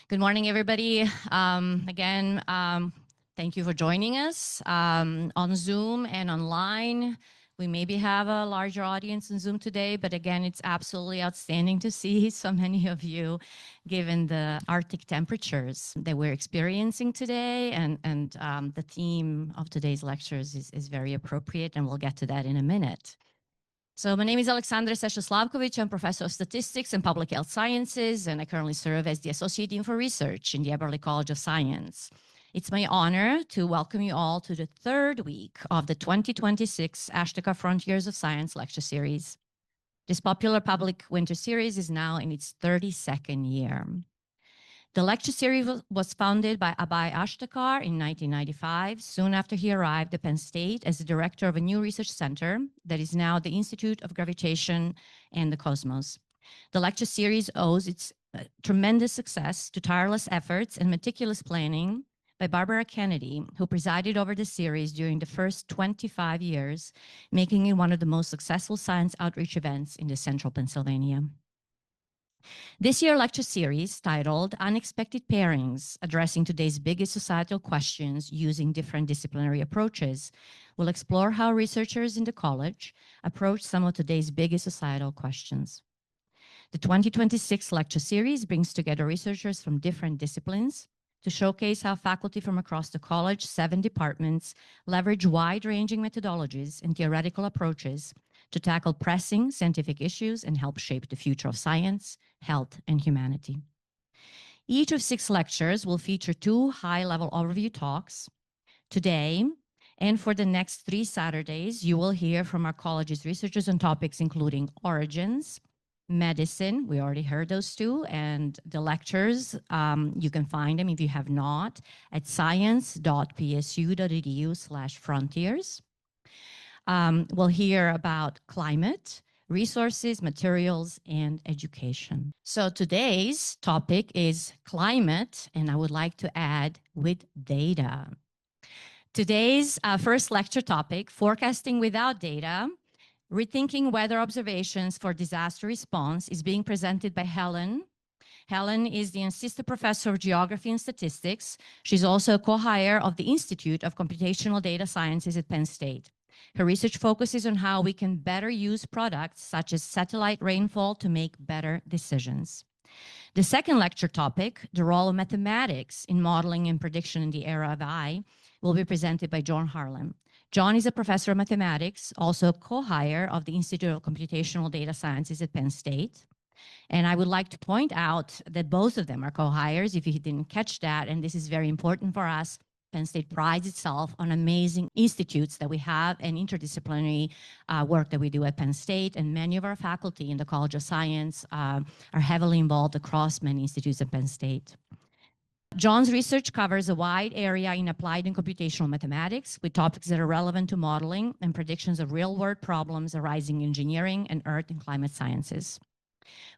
Good morning, everybody. Thank you for joining us on Zoom and online. We maybe have a larger audience in Zoom today, but again, it's absolutely outstanding to see so many of you, given the Arctic temperatures that we're experiencing today. And the theme of today's lectures is very appropriate, and we'll get to that in a minute. So my name is Alexandra Sesha-Slavkovic. I'm professor of statistics and public health sciences, and I currently serve as the Associate Dean for Research in the Eberly College of Science. It's my honor to welcome you all to the third week of the 2026 Ashketar Frontiers of Science lecture series. This popular public winter series is now in its 32nd year. The lecture series was founded by Abai Ashketar in 1995, soon after he arrived at Penn State as the director of a new research center that is now the Institute of Gravitation and the Cosmos. The lecture series owes its tremendous success to tireless efforts and meticulous planning by Barbara Kennedy, who presided over the series during the first 25 years, making it one of the most successful science outreach events in the central Pennsylvania. This year's lecture series, titled Unexpected Pairings, Addressing Today's Biggest Societal Questions Using Different Disciplinary Approaches, will explore how researchers in the college approach some of today's biggest societal questions. The 2026 lecture series brings together researchers from different disciplines to showcase how faculty from across the college's 7 departments leverage wide-ranging methodologies and theoretical approaches to tackle pressing scientific issues and help shape the future of science, health, and humanity. Each of 6 lectures will feature 2 high-level overview talks. Today, and for the next 3 Saturdays, you will hear from our college's researchers on topics including origins, medicine, we already heard those 2, and the lectures, you can find them if you have not at science.psu.edu/frontiers. We'll hear about climate, resources, materials, and education. So today's topic is climate, and I would like to add with data. Today's first lecture topic, Forecasting Without Data, Rethinking Weather Observations for Disaster Response, is being presented by Helen. Helen is the Assistant Professor of Geography and Statistics. She's also a co-hire of the Institute of Computational Data Sciences at Penn State. Her research focuses on how we can better use products such as satellite rainfall to make better decisions. The second lecture topic, the role of mathematics in modeling and prediction in the era of AI, will be presented by John Harlim. John is a professor of mathematics, also co-hire of the Institute of Computational Data Sciences at Penn State. And I would like to point out that both of them are co-hires, if you didn't catch that, and this is very important for us. Penn State prides itself on amazing institutes that we have and interdisciplinary work that we do at Penn State, and many of our faculty in the College of Science are heavily involved across many institutes at Penn State. John's research covers a wide area in applied and computational mathematics with topics that are relevant to modeling and predictions of real-world problems arising in engineering and earth and climate sciences.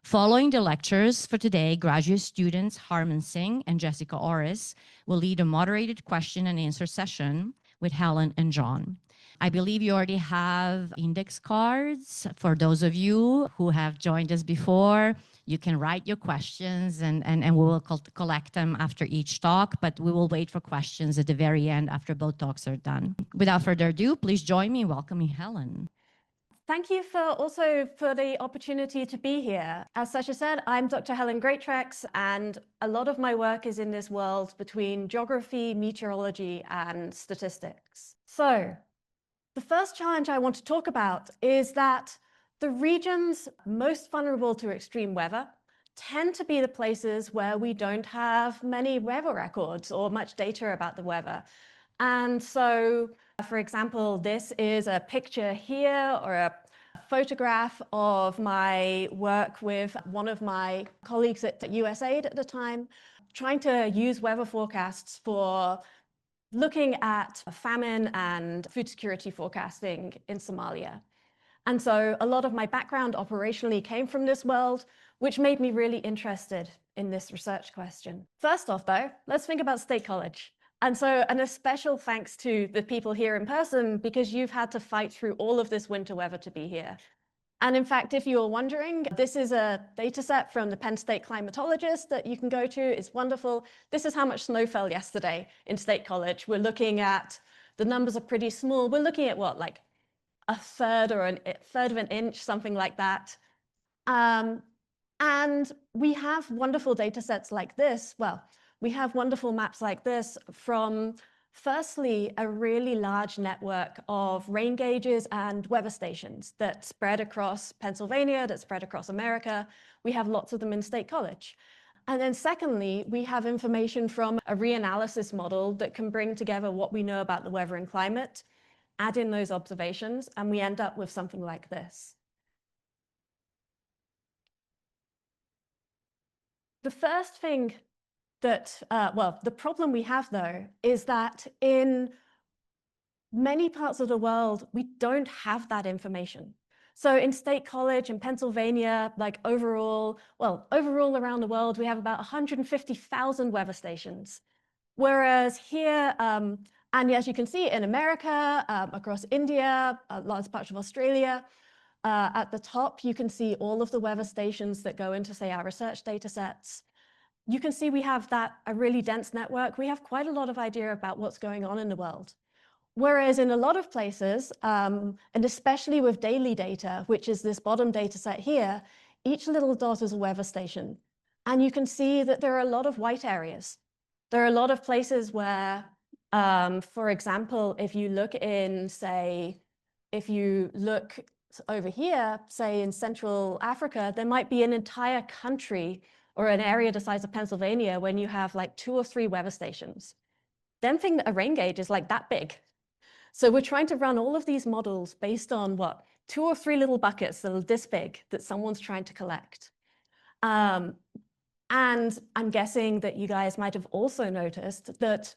Following the lectures for today, graduate students Harman Singh and Jessica Orris will lead a moderated question and answer session with Helen and John. I believe you already have index cards. For those of you who have joined us before, you can write your questions and we will collect them after each talk, but we will wait for questions at the very end after both talks are done. Without further ado, please join me in welcoming Helen. Thank you for the opportunity to be here. As Sasha said, I'm Dr. Helen Greatrex, and a lot of my work is in this world between geography, meteorology, and statistics. So the first challenge I want to talk about is that the regions most vulnerable to extreme weather tend to be the places where we don't have many weather records or much data about the weather. And so, for example, this is a picture here or a photograph of my work with one of my colleagues at USAID at the time, trying to use weather forecasts for looking at famine and food security forecasting in Somalia. And so a lot of my background operationally came from this world, which made me really interested in this research question. First off, though, let's think about State College. And a special thanks to the people here in person, because you've had to fight through all of this winter weather to be here. And in fact, if you were wondering, this is a data set from the Penn State climatologist that you can go to. It's wonderful. This is how much snow fell yesterday in State College. We're looking at, the numbers are pretty small. We're looking at what, like a third or a third of an inch, something like that. And we have wonderful data sets like this. Well, we have wonderful maps like this from, firstly, a really large network of rain gauges and weather stations that spread across Pennsylvania, that spread across America. We have lots of them in State College. And then secondly, we have information from a reanalysis model that can bring together what we know about the weather and climate, add in those observations, and we end up with something like this. The first thing that, well, the problem we have, though, is that in many parts of the world, we don't have that information. So in State College in Pennsylvania, like overall around the world, we have about 150,000 weather stations. Whereas here, and as you can see in America, across India, large parts of Australia, at the top, you can see all of the weather stations that go into, say, our research data sets. You can see we have a really dense network. We have quite a lot of idea about what's going on in the world. Whereas in a lot of places, and especially with daily data, which is this bottom data set here, each little dot is a weather station. And you can see that there are a lot of white areas. There are a lot of places where, for example, if you look over here, say in Central Africa, there might be an entire country or an area the size of Pennsylvania when you have like 2 or 3 weather stations. Then think that a rain gauge is like that big. So we're trying to run all of these models based on what? 2 or 3 little buckets that are this big that someone's trying to collect. And I'm guessing that you guys might have also noticed that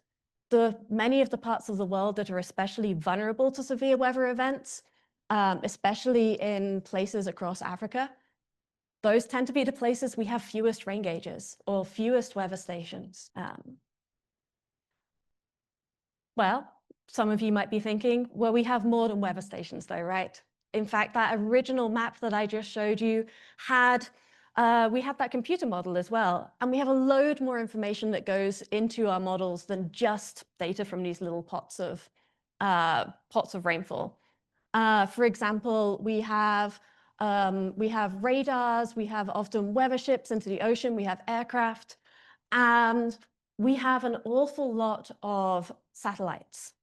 many of the parts of the world that are especially vulnerable to severe weather events, especially in places across Africa, those tend to be the places we have fewest rain gauges or fewest weather stations. Well, some of you might be thinking, well, we have more than weather stations though, right? In fact, that original map that I just showed you we had that computer model as well. And we have a load more information that goes into our models than just data from these little pots of rainfall. For example, we have radars, we have often weather ships into the ocean, we have aircraft, and we have an awful lot of satellites.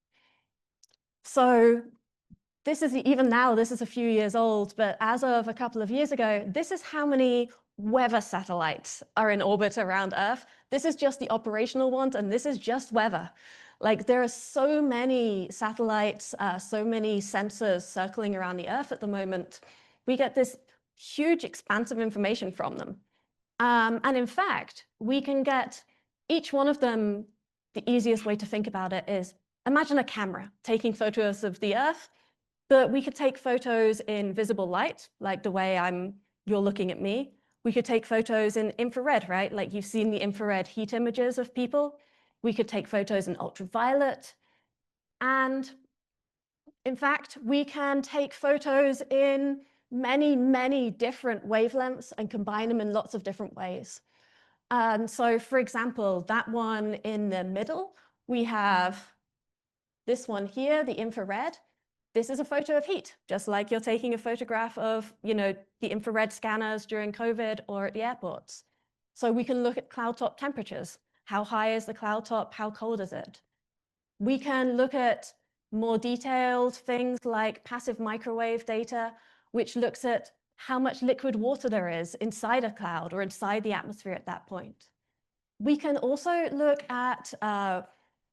So this is, even now, this is a few years old, but as of a couple of years ago, this is how many weather satellites are in orbit around Earth. This is just the operational ones, and this is just weather. Like, there are so many satellites, so many sensors circling around the Earth at the moment. We get this huge expanse of information from them. And in fact, we can get each one of them. The easiest way to think about it is, imagine a camera taking photos of the Earth, but we could take photos in visible light, like the way you're looking at me. We could take photos in infrared, right? Like you've seen the infrared heat images of people. We could take photos in ultraviolet. And in fact, we can take photos in many, many different wavelengths and combine them in lots of different ways. So for example, that one in the middle, we have this one here, the infrared. This is a photo of heat, just like you're taking a photograph of, the infrared scanners during COVID or at the airports. So we can look at cloud top temperatures. How high is the cloud top? How cold is it? We can look at more detailed things like passive microwave data, which looks at how much liquid water there is inside a cloud or inside the atmosphere at that point. We can also look at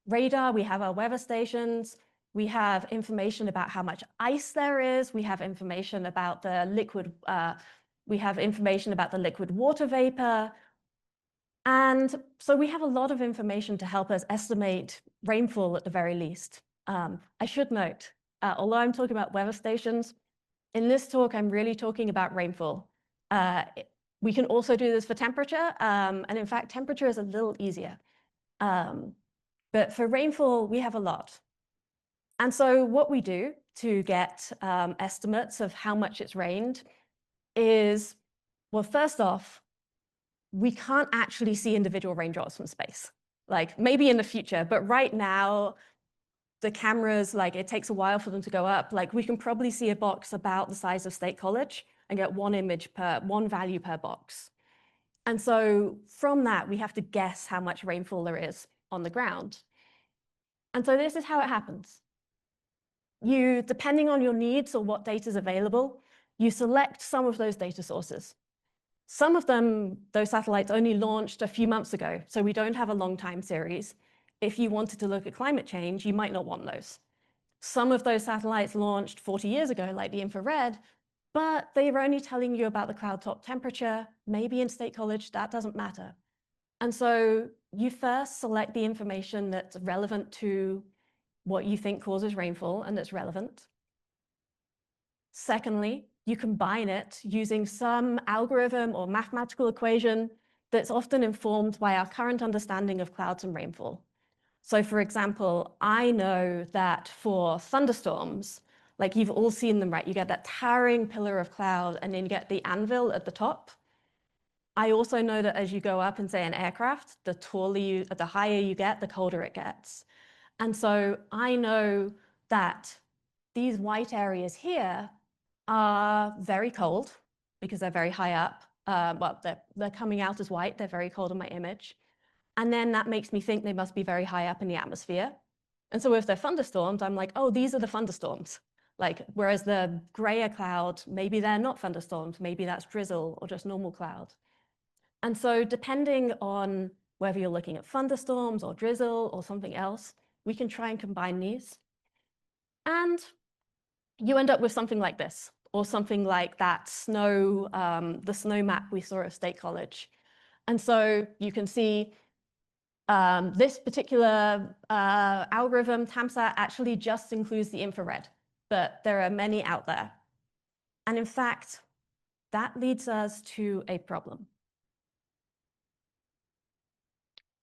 radar. We have our weather stations. We have information about how much ice there is. We have information about the liquid. We have information about the liquid water vapor. And so we have a lot of information to help us estimate rainfall at the very least. I should note, although I'm talking about weather stations, in this talk, I'm really talking about rainfall. We can also do this for temperature. And in fact, temperature is a little easier. But for rainfall, we have a lot. And so what we do to get estimates of how much it's rained is, well, first off, we can't actually see individual raindrops from space. Like maybe in the future, but right now, the cameras, like it takes a while for them to go up. Like we can probably see a box about the size of State College and get one value per box. And so from that, we have to guess how much rainfall there is on the ground. And so this is how it happens. You, depending on your needs or what data is available, you select some of those data sources. Some of them, those satellites only launched a few months ago, so we don't have a long time series. If you wanted to look at climate change, you might not want those. Some of those satellites launched 40 years ago, like the infrared, but they were only telling you about the cloud top temperature. Maybe in State College, that doesn't matter. And so you first select the information that's relevant to what you think causes rainfall and that's relevant. Secondly, you combine it using some algorithm or mathematical equation that's often informed by our current understanding of clouds and rainfall. So for example, I know that for thunderstorms, like you've all seen them, right? You get that towering pillar of cloud and then you get the anvil at the top. I also know that as you go up in, say, an aircraft, the higher you get, the colder it gets. And so I know that these white areas here are very cold because they're very high up. Well, they're coming out as white. They're very cold in my image. And then that makes me think they must be very high up in the atmosphere. And so if they're thunderstorms, I'm like, oh, these are the thunderstorms. Like, whereas the grayer cloud, maybe they're not thunderstorms. Maybe that's drizzle or just normal cloud. And so depending on whether you're looking at thunderstorms or drizzle or something else, we can try and combine these. And you end up with something like this, or something like that snow, the snow map we saw at State College. And so you can see this particular algorithm, TAMSAT, actually just includes the infrared, but there are many out there. And in fact, that leads us to a problem.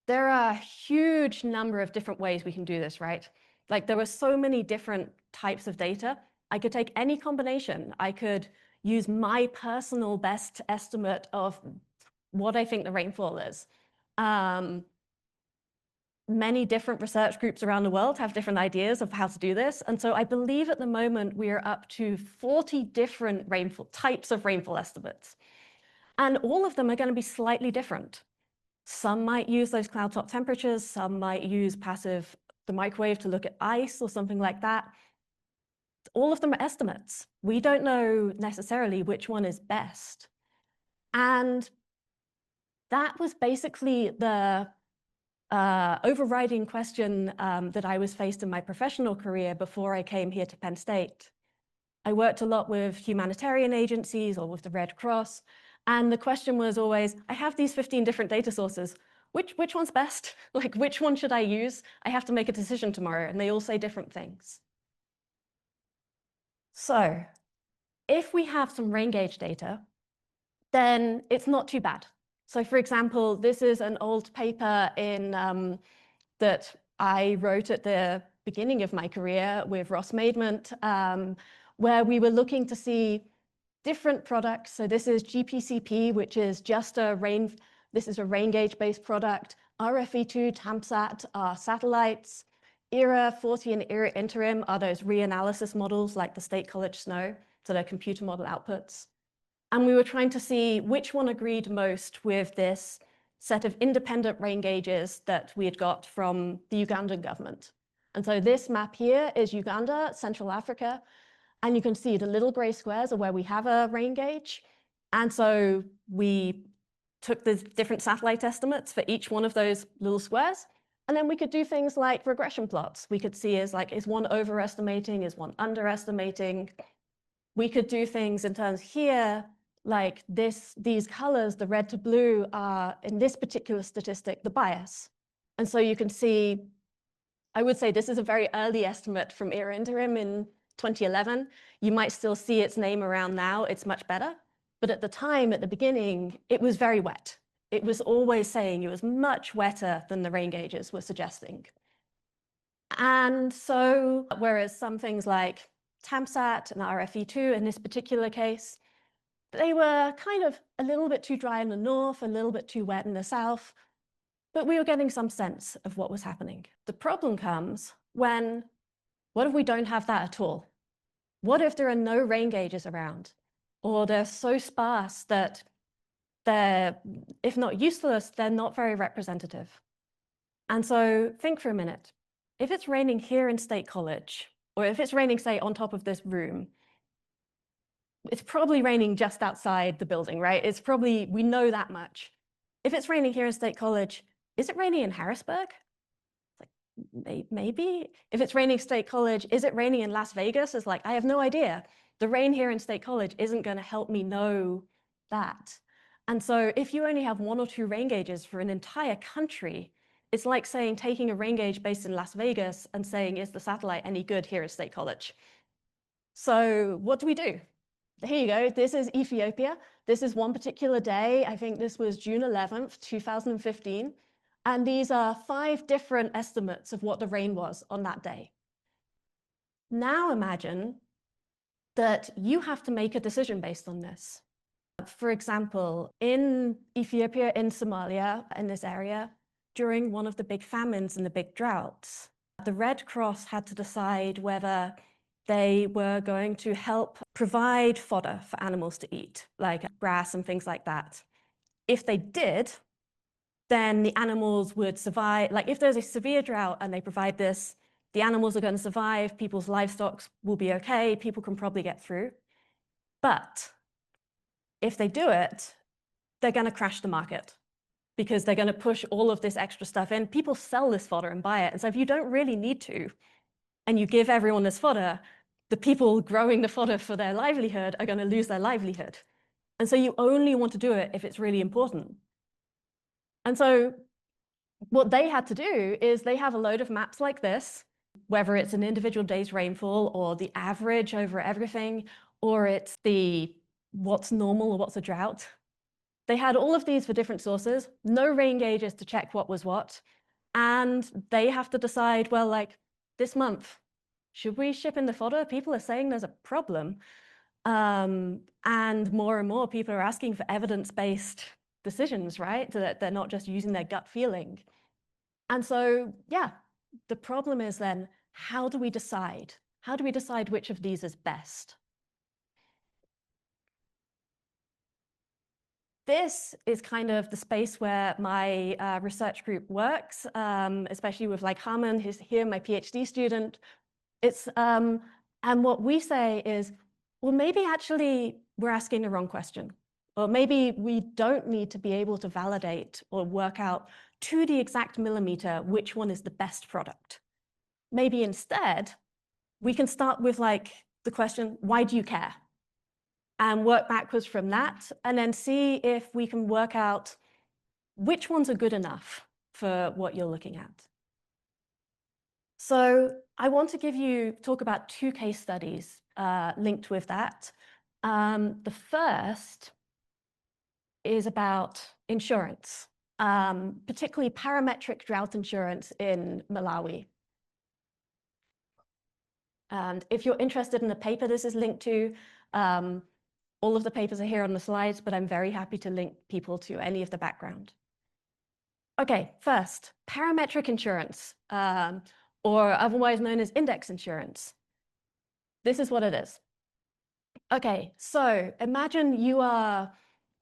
There are a huge number of different ways we can do this, right? Like there were so many different types of data. I could take any combination. I could use my personal best estimate of what I think the rainfall is. Many different research groups around the world have different ideas of how to do this. And so I believe at the moment we are up to 40 different types of rainfall estimates. And all of them are going to be slightly different. Some might use those cloud top temperatures. Some might use the microwave to look at ice or something like that. All of them are estimates. We don't know necessarily which one is best. And that was basically the overriding question that I was faced in my professional career before I came here to Penn State. I worked a lot with humanitarian agencies or with the Red Cross. And the question was always, I have these 15 different data sources. Which one's best? Like, which one should I use? I have to make a decision tomorrow, and they all say different things. So if we have some rain gauge data, then it's not too bad. So for example, this is an old paper that I wrote at the beginning of my career with Ross Maidment, where we were looking to see different products. So this is GPCP, which is just this is a rain gauge-based product. RFE2, TAMSAT are satellites. ERA 40 and ERA interim are those reanalysis models like the State College Snow, so they're computer model outputs. And we were trying to see which one agreed most with this set of independent rain gauges that we had got from the Ugandan government. And so this map here is Uganda, Central Africa. And you can see the little gray squares are where we have a rain gauge. And so we took the different satellite estimates for each one of those little squares. And then we could do things like regression plots. We could see is one overestimating, is one underestimating? We could do things in terms here, like these colors, the red to blue, are in this particular statistic, the bias. And so you can see, I would say this is a very early estimate from ERA interim in 2011. You might still see its name around now. It's much better. But at the time, at the beginning, it was very wet. It was always saying it was much wetter than the rain gauges were suggesting. And so, whereas some things like TAMSAT and RFE2 in this particular case, they were kind of a little bit too dry in the north, a little bit too wet in the south, but we were getting some sense of what was happening. The problem comes when, what if we don't have that at all? What if there are no rain gauges around? Or they're so sparse that they're, if not useless, they're not very representative. And so think for a minute. If it's raining here in State College, or if it's raining, say, on top of this room, it's probably raining just outside the building, right? It's probably, we know that much. If it's raining here in State College, is it raining in Harrisburg? Like, maybe. If it's raining State College, is it raining in Las Vegas? It's like, I have no idea. The rain here in State College isn't going to help me know that. And so if you only have 1 or 2 rain gauges for an entire country, it's like saying taking a rain gauge based in Las Vegas and saying, is the satellite any good here at State College? So what do we do? Here you go. This is Ethiopia. This is one particular day. I think this was June 11th, 2015. And these are 5 different estimates of what the rain was on that day. Now imagine that you have to make a decision based on this. For example, in Ethiopia, in Somalia, in this area, during one of the big famines and the big droughts, the Red Cross had to decide whether they were going to help provide fodder for animals to eat, like grass and things like that. If they did, then the animals would survive. Like if there's a severe drought and they provide this, the animals are going to survive, people's livestock will be okay, people can probably get through. But if they do it, they're going to crash the market because they're going to push all of this extra stuff in. People sell this fodder and buy it. And so if you don't really need to, and you give everyone this fodder, the people growing the fodder for their livelihood are going to lose their livelihood. And so you only want to do it if it's really important. And so what they had to do is they have a load of maps like this, whether it's an individual day's rainfall or the average over everything, or it's the what's normal or what's a drought. They had all of these for different sources, no rain gauges to check what was what. And they have to decide, well, like this month, should we ship in the fodder? People are saying there's a problem. And more people are asking for evidence-based decisions, right? So that they're not just using their gut feeling. And so, yeah, the problem is then, how do we decide? How do we decide which of these is best? This is kind of the space where my research group works, especially with like Harlim, who's here, my PhD student. It's, and what we say is, well, maybe actually we're asking the wrong question. Or maybe we don't need to be able to validate or work out to the exact millimeter which one is the best product. Maybe instead, we can start with like the question, why do you care? And work backwards from that, and then see if we can work out which ones are good enough for what you're looking at. So I want to talk about 2 case studies linked with that. The first is about insurance, particularly parametric drought insurance in Malawi. And if you're interested in the paper this is linked to, all of the papers are here on the slides, but I'm very happy to link people to any of the background. Okay, first, parametric insurance, or otherwise known as index insurance. This is what it is. Okay, so imagine you are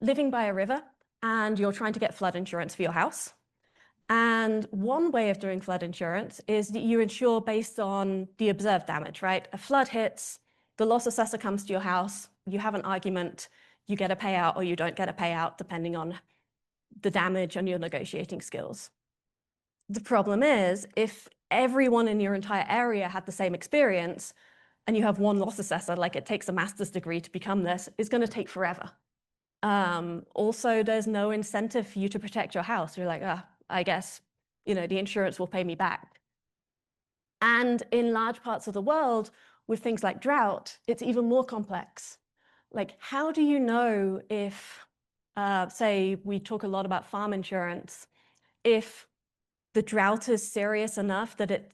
living by a river and you're trying to get flood insurance for your house. And one way of doing flood insurance is that you insure based on the observed damage, right? A flood hits, the loss assessor comes to your house, you have an argument, you get a payout or you don't get a payout, depending on the damage and your negotiating skills. The problem is, if everyone in your entire area had the same experience, and you have one loss assessor, like it takes a master's degree to become this, it's going to take forever. Also, there's no incentive for you to protect your house. You're like, I guess, the insurance will pay me back. And in large parts of the world, with things like drought, it's even more complex. Like, how do you know if, say, we talk a lot about farm insurance, if the drought is serious enough that it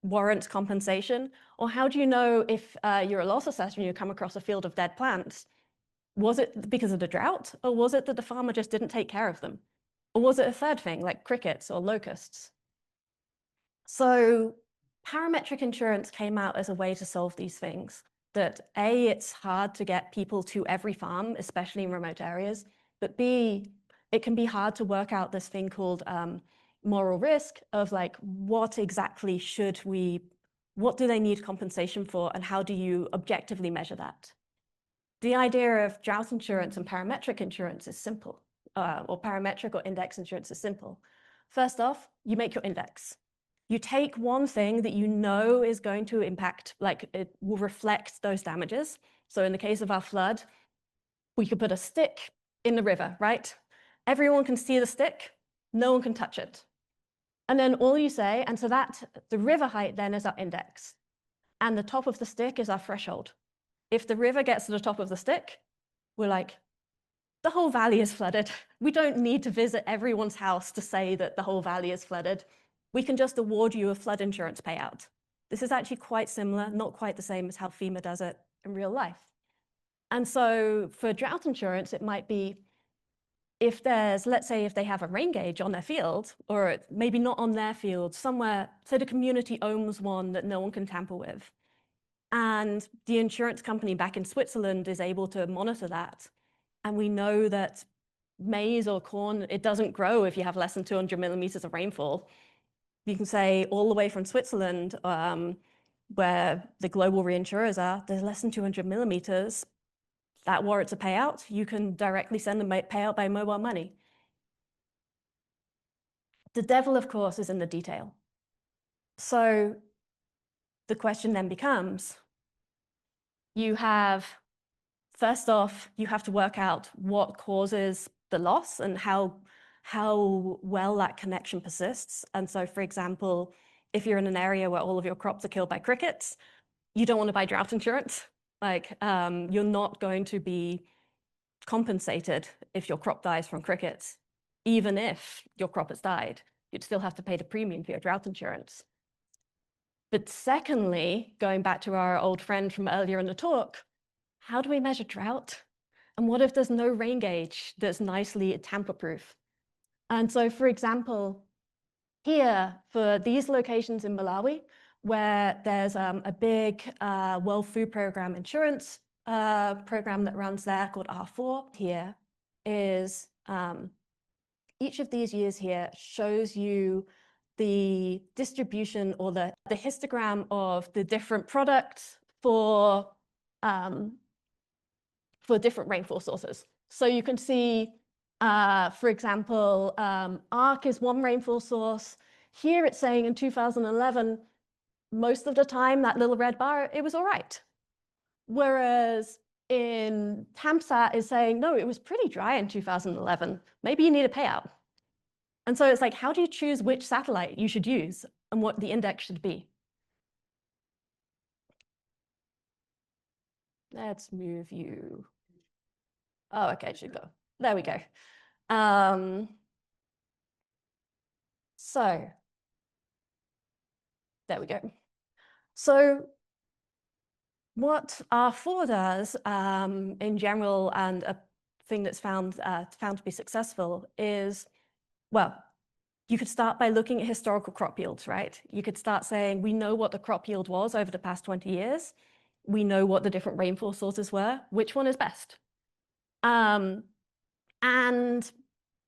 warrants compensation? Or how do you know if you're a loss assessor and you come across a field of dead plants? Was it because of the drought, or was it that the farmer just didn't take care of them? Or was it a third thing, like crickets or locusts? So parametric insurance came out as a way to solve these things. That A, it's hard to get people to every farm, especially in remote areas, but B, it can be hard to work out this thing called moral risk of like, what exactly what do they need compensation for, and how do you objectively measure that? The idea of drought insurance and parametric insurance is simple, or parametric or index insurance is simple. First off, you make your index. You take one thing that you know is going to impact, like it will reflect those damages. So in the case of our flood, we could put a stick in the river, right? Everyone can see the stick, no one can touch it. And then all you say, and so the river height then is our index, and the top of the stick is our threshold. If the river gets to the top of the stick, we're like, the whole valley is flooded. We don't need to visit everyone's house to say that the whole valley is flooded. We can just award you a flood insurance payout. This is actually quite similar, not quite the same as how FEMA does it in real life. And so for drought insurance, it might be let's say if they have a rain gauge on their field, or maybe not on their field, somewhere, say the community owns one that no one can tamper with. And the insurance company back in Switzerland is able to monitor that. And we know that maize or corn, it doesn't grow if you have less than 200 millimeters of rainfall. You can say all the way from Switzerland, where the global reinsurers are, there's less than 200 millimeters. That warrants a payout. You can directly send a payout by mobile money. The devil, of course, is in the detail. So the question then becomes, first off, you have to work out what causes the loss and how well that connection persists. And so, for example, if you're in an area where all of your crops are killed by crickets, you don't want to buy drought insurance. Like, you're not going to be compensated if your crop dies from crickets. Even if your crop has died, you'd still have to pay the premium for your drought insurance. But secondly, going back to our old friend from earlier in the talk, how do we measure drought? And what if there's no rain gauge that's nicely tamper-proof? And so, for example, here, for these locations in Malawi, where there's a big World Food Program insurance program that runs there called R4, here is each of these years here shows you the distribution or the histogram of the different products for different rainfall sources. So you can see, for example, ARC is one rainfall source. Here it's saying in 2011, most of the time, that little red bar, it was all right. Whereas in TAMSAT is saying, no, it was pretty dry in 2011. Maybe you need a payout. And so it's like, how do you choose which satellite you should use and what the index should be? Let's move you. Oh, okay, it should go. There we go. So there we go. So what R4 does in general, and a thing that's found to be successful is, well, you could start by looking at historical crop yields, right? You could start saying, we know what the crop yield was over the past 20 years. We know what the different rainfall sources were. Which one is best? And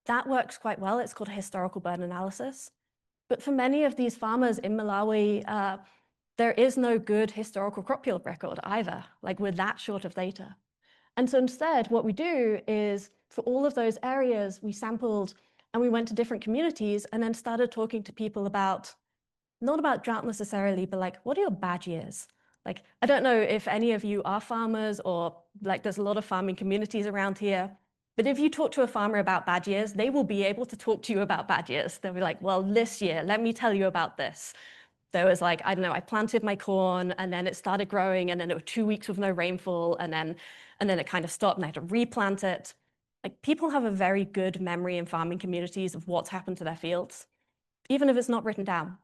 that works quite well. It's called a historical burden analysis. But for many of these farmers in Malawi, there is no good historical crop yield record either. Like, we're that short of data. And so instead, what we do is, for all of those areas, we sampled and we went to different communities and then started talking to people about, not about drought necessarily, but like, what are your bad years? Like, I don't know if any of you are farmers, or like there's a lot of farming communities around here, but if you talk to a farmer about bad years, they will be able to talk to you about bad years. They'll be like, well, this year, let me tell you about this. There was like, I don't know, I planted my corn and then it started growing and then there were 2 weeks with no rainfall and then it kind of stopped and I had to replant it. Like, people have a very good memory in farming communities of what's happened to their fields, even if it's not written down.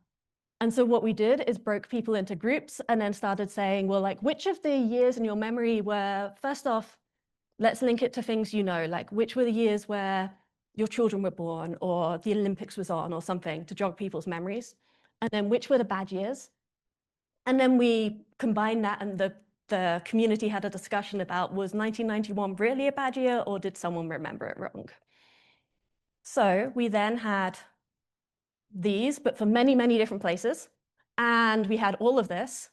And so what we did is broke people into groups and then started saying, well, like, which of the years in your memory were, first off, let's link it to things you know, like which were the years where your children were born or the Olympics was on or something to jog people's memories. And then which were the bad years? And then we combined that, and the community had a discussion about, was 1991 really a bad year, or did someone remember it wrong? So we then had these, but for many, many different places. And we had all of this.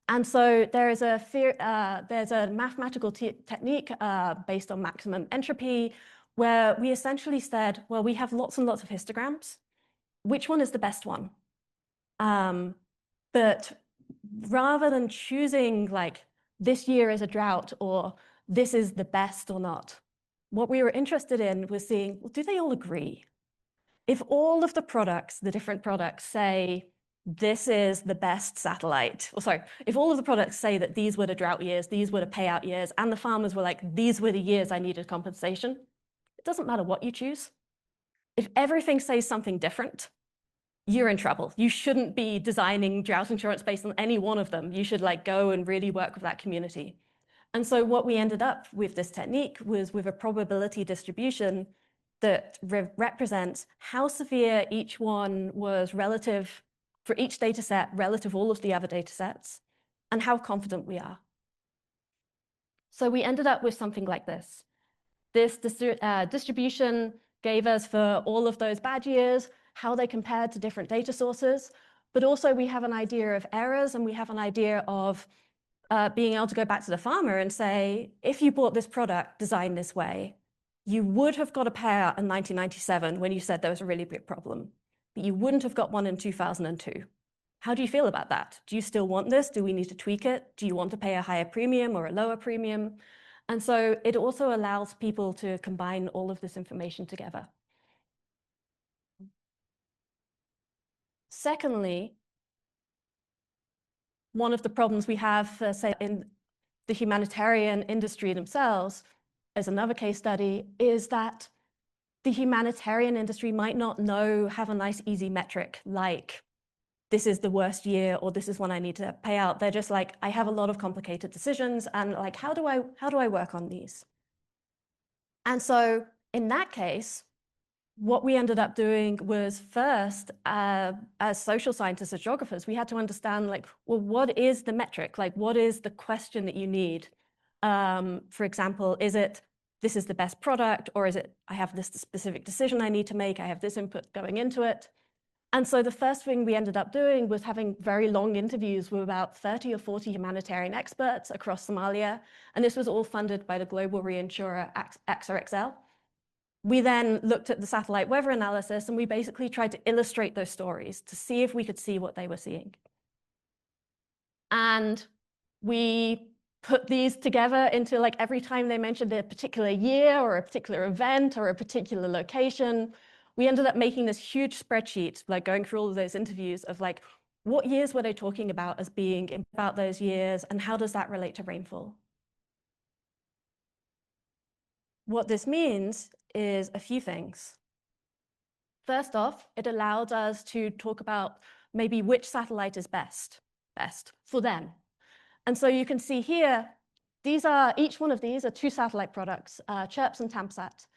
And so there's a mathematical technique based on maximum entropy, where we essentially said, well, we have lots and lots of histograms. Which one is the best one? But rather than choosing like this year is a drought or this is the best or not, what we were interested in was seeing, well, do they all agree? If all of the products, the different products say, this is the best satellite, or sorry, if all of the products say that these were the drought years, these were the payout years, and the farmers were like, these were the years I needed compensation, it doesn't matter what you choose. If everything says something different, you're in trouble. You shouldn't be designing drought insurance based on any one of them. You should like go and really work with that community. And so what we ended up with this technique was with a probability distribution that represents how severe each one was relative for each data set, relative all of the other data sets, and how confident we are. So we ended up with something like this. This distribution gave us for all of those bad years, how they compared to different data sources, but also we have an idea of errors, and we have an idea of being able to go back to the farmer and say, if you bought this product designed this way, you would have got a payout in 1997 when you said there was a really big problem, but you wouldn't have got one in 2002. How do you feel about that? Do you still want this? Do we need to tweak it? Do you want to pay a higher premium or a lower premium? And so it also allows people to combine all of this information together. Secondly, one of the problems we have, say, in the humanitarian industry themselves, as another case study, is that the humanitarian industry might not have a nice, easy metric like this is the worst year or this is when I need to pay out. They're just like, I have a lot of complicated decisions, and like, how do I work on these? And so in that case, what we ended up doing was first, as social scientists, as geographers, we had to understand like, well, what is the metric? Like, what is the question that you need? For example, is it, this is the best product, or is it, I have this specific decision I need to make, I have this input going into it. And so the first thing we ended up doing was having very long interviews with about 30 or 40 humanitarian experts across Somalia. And this was all funded by the global reinsurer XRXL. We then looked at the satellite weather analysis, and we basically tried to illustrate those stories to see if we could see what they were seeing. And we put these together into like every time they mentioned a particular year or a particular event or a particular location, we ended up making this huge spreadsheet, like going through all of those interviews of like, what years were they talking about as being about those years, and how does that relate to rainfall? What this means is a few things. First off, it allowed us to talk about maybe which satellite is best for them. And so you can see here, each one of these are two satellite products, CHIRPS and TAMSAT.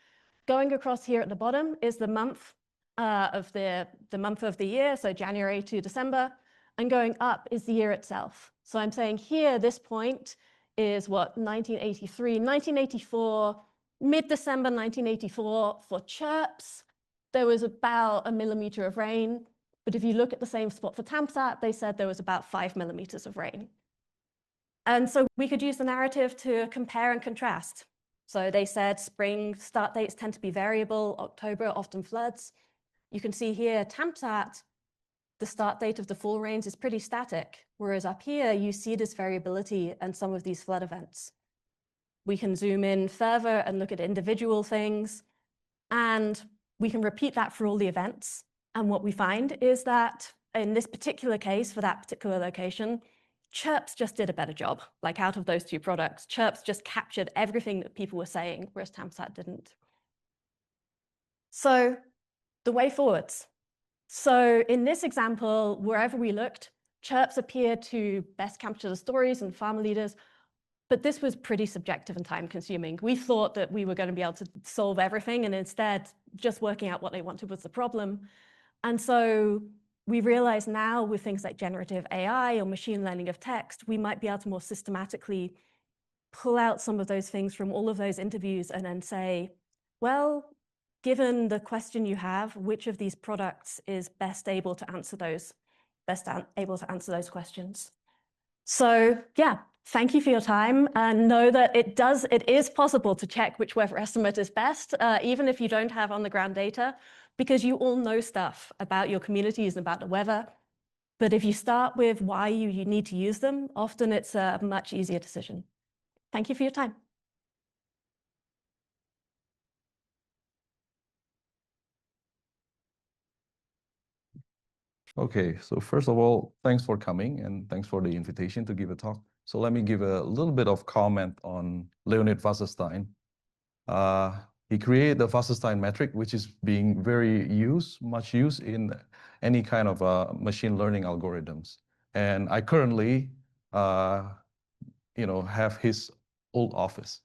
Going across here at the bottom is the month of the month of the year, so January to December, and going up is the year itself. So I'm saying here, this point is what, 1983, 1984, mid-December 1984 for CHIRPS, there was about 1 millimeter of rain. But if you look at the same spot for TAMSAT, they said there was about 5 millimeters of rain. And so we could use the narrative to compare and contrast. So they said spring start dates tend to be variable, October often floods. You can see here, TAMSAT, the start date of the fall rains is pretty static, whereas up here you see this variability and some of these flood events. We can zoom in further and look at individual things, and we can repeat that for all the events. And what we find is that in this particular case, for that particular location, CHIRPS just did a better job. Like out of those two products, CHIRPS just captured everything that people were saying, whereas TAMSAT didn't. So the way forwards. So in this example, wherever we looked, chirps appeared to best capture the stories and farmer leaders, but this was pretty subjective and time consuming. We thought that we were going to be able to solve everything, and instead just working out what they wanted was the problem. And so we realize now with things like generative AI or machine learning of text, we might be able to more systematically pull out some of those things from all of those interviews and then say, well, given the question you have, which of these products is best able to answer those questions? So yeah, thank you for your time, and know that it is possible to check which weather estimate is best, even if you don't have on-the-ground data, because you all know stuff about your communities and about the weather. But if you start with why you need to use them, often it's a much easier decision. Thank you for your time. Okay, so first of all, thanks for coming and thanks for the invitation to give a talk. So let me give a little bit of comment on Leonid Wasserstein. He created the Wasserstein metric, which is being much used in any kind of machine learning algorithms. And I currently, have his old office.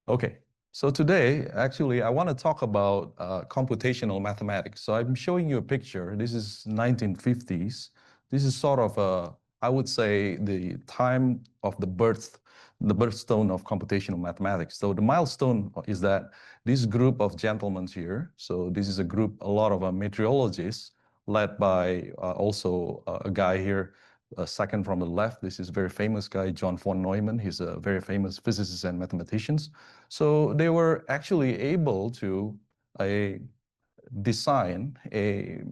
Okay. So today, actually, I want to talk about computational mathematics. So I'm showing you a picture. This is 1950s. This is sort of, I would say, the time of the birthstone of computational mathematics. So the milestone is that this group of gentlemen here, so this is a group, a lot of meteorologists, led by also a guy here, second from the left. This is a very famous guy, John von Neumann. He's a very famous physicist and mathematician. So they were actually able to design a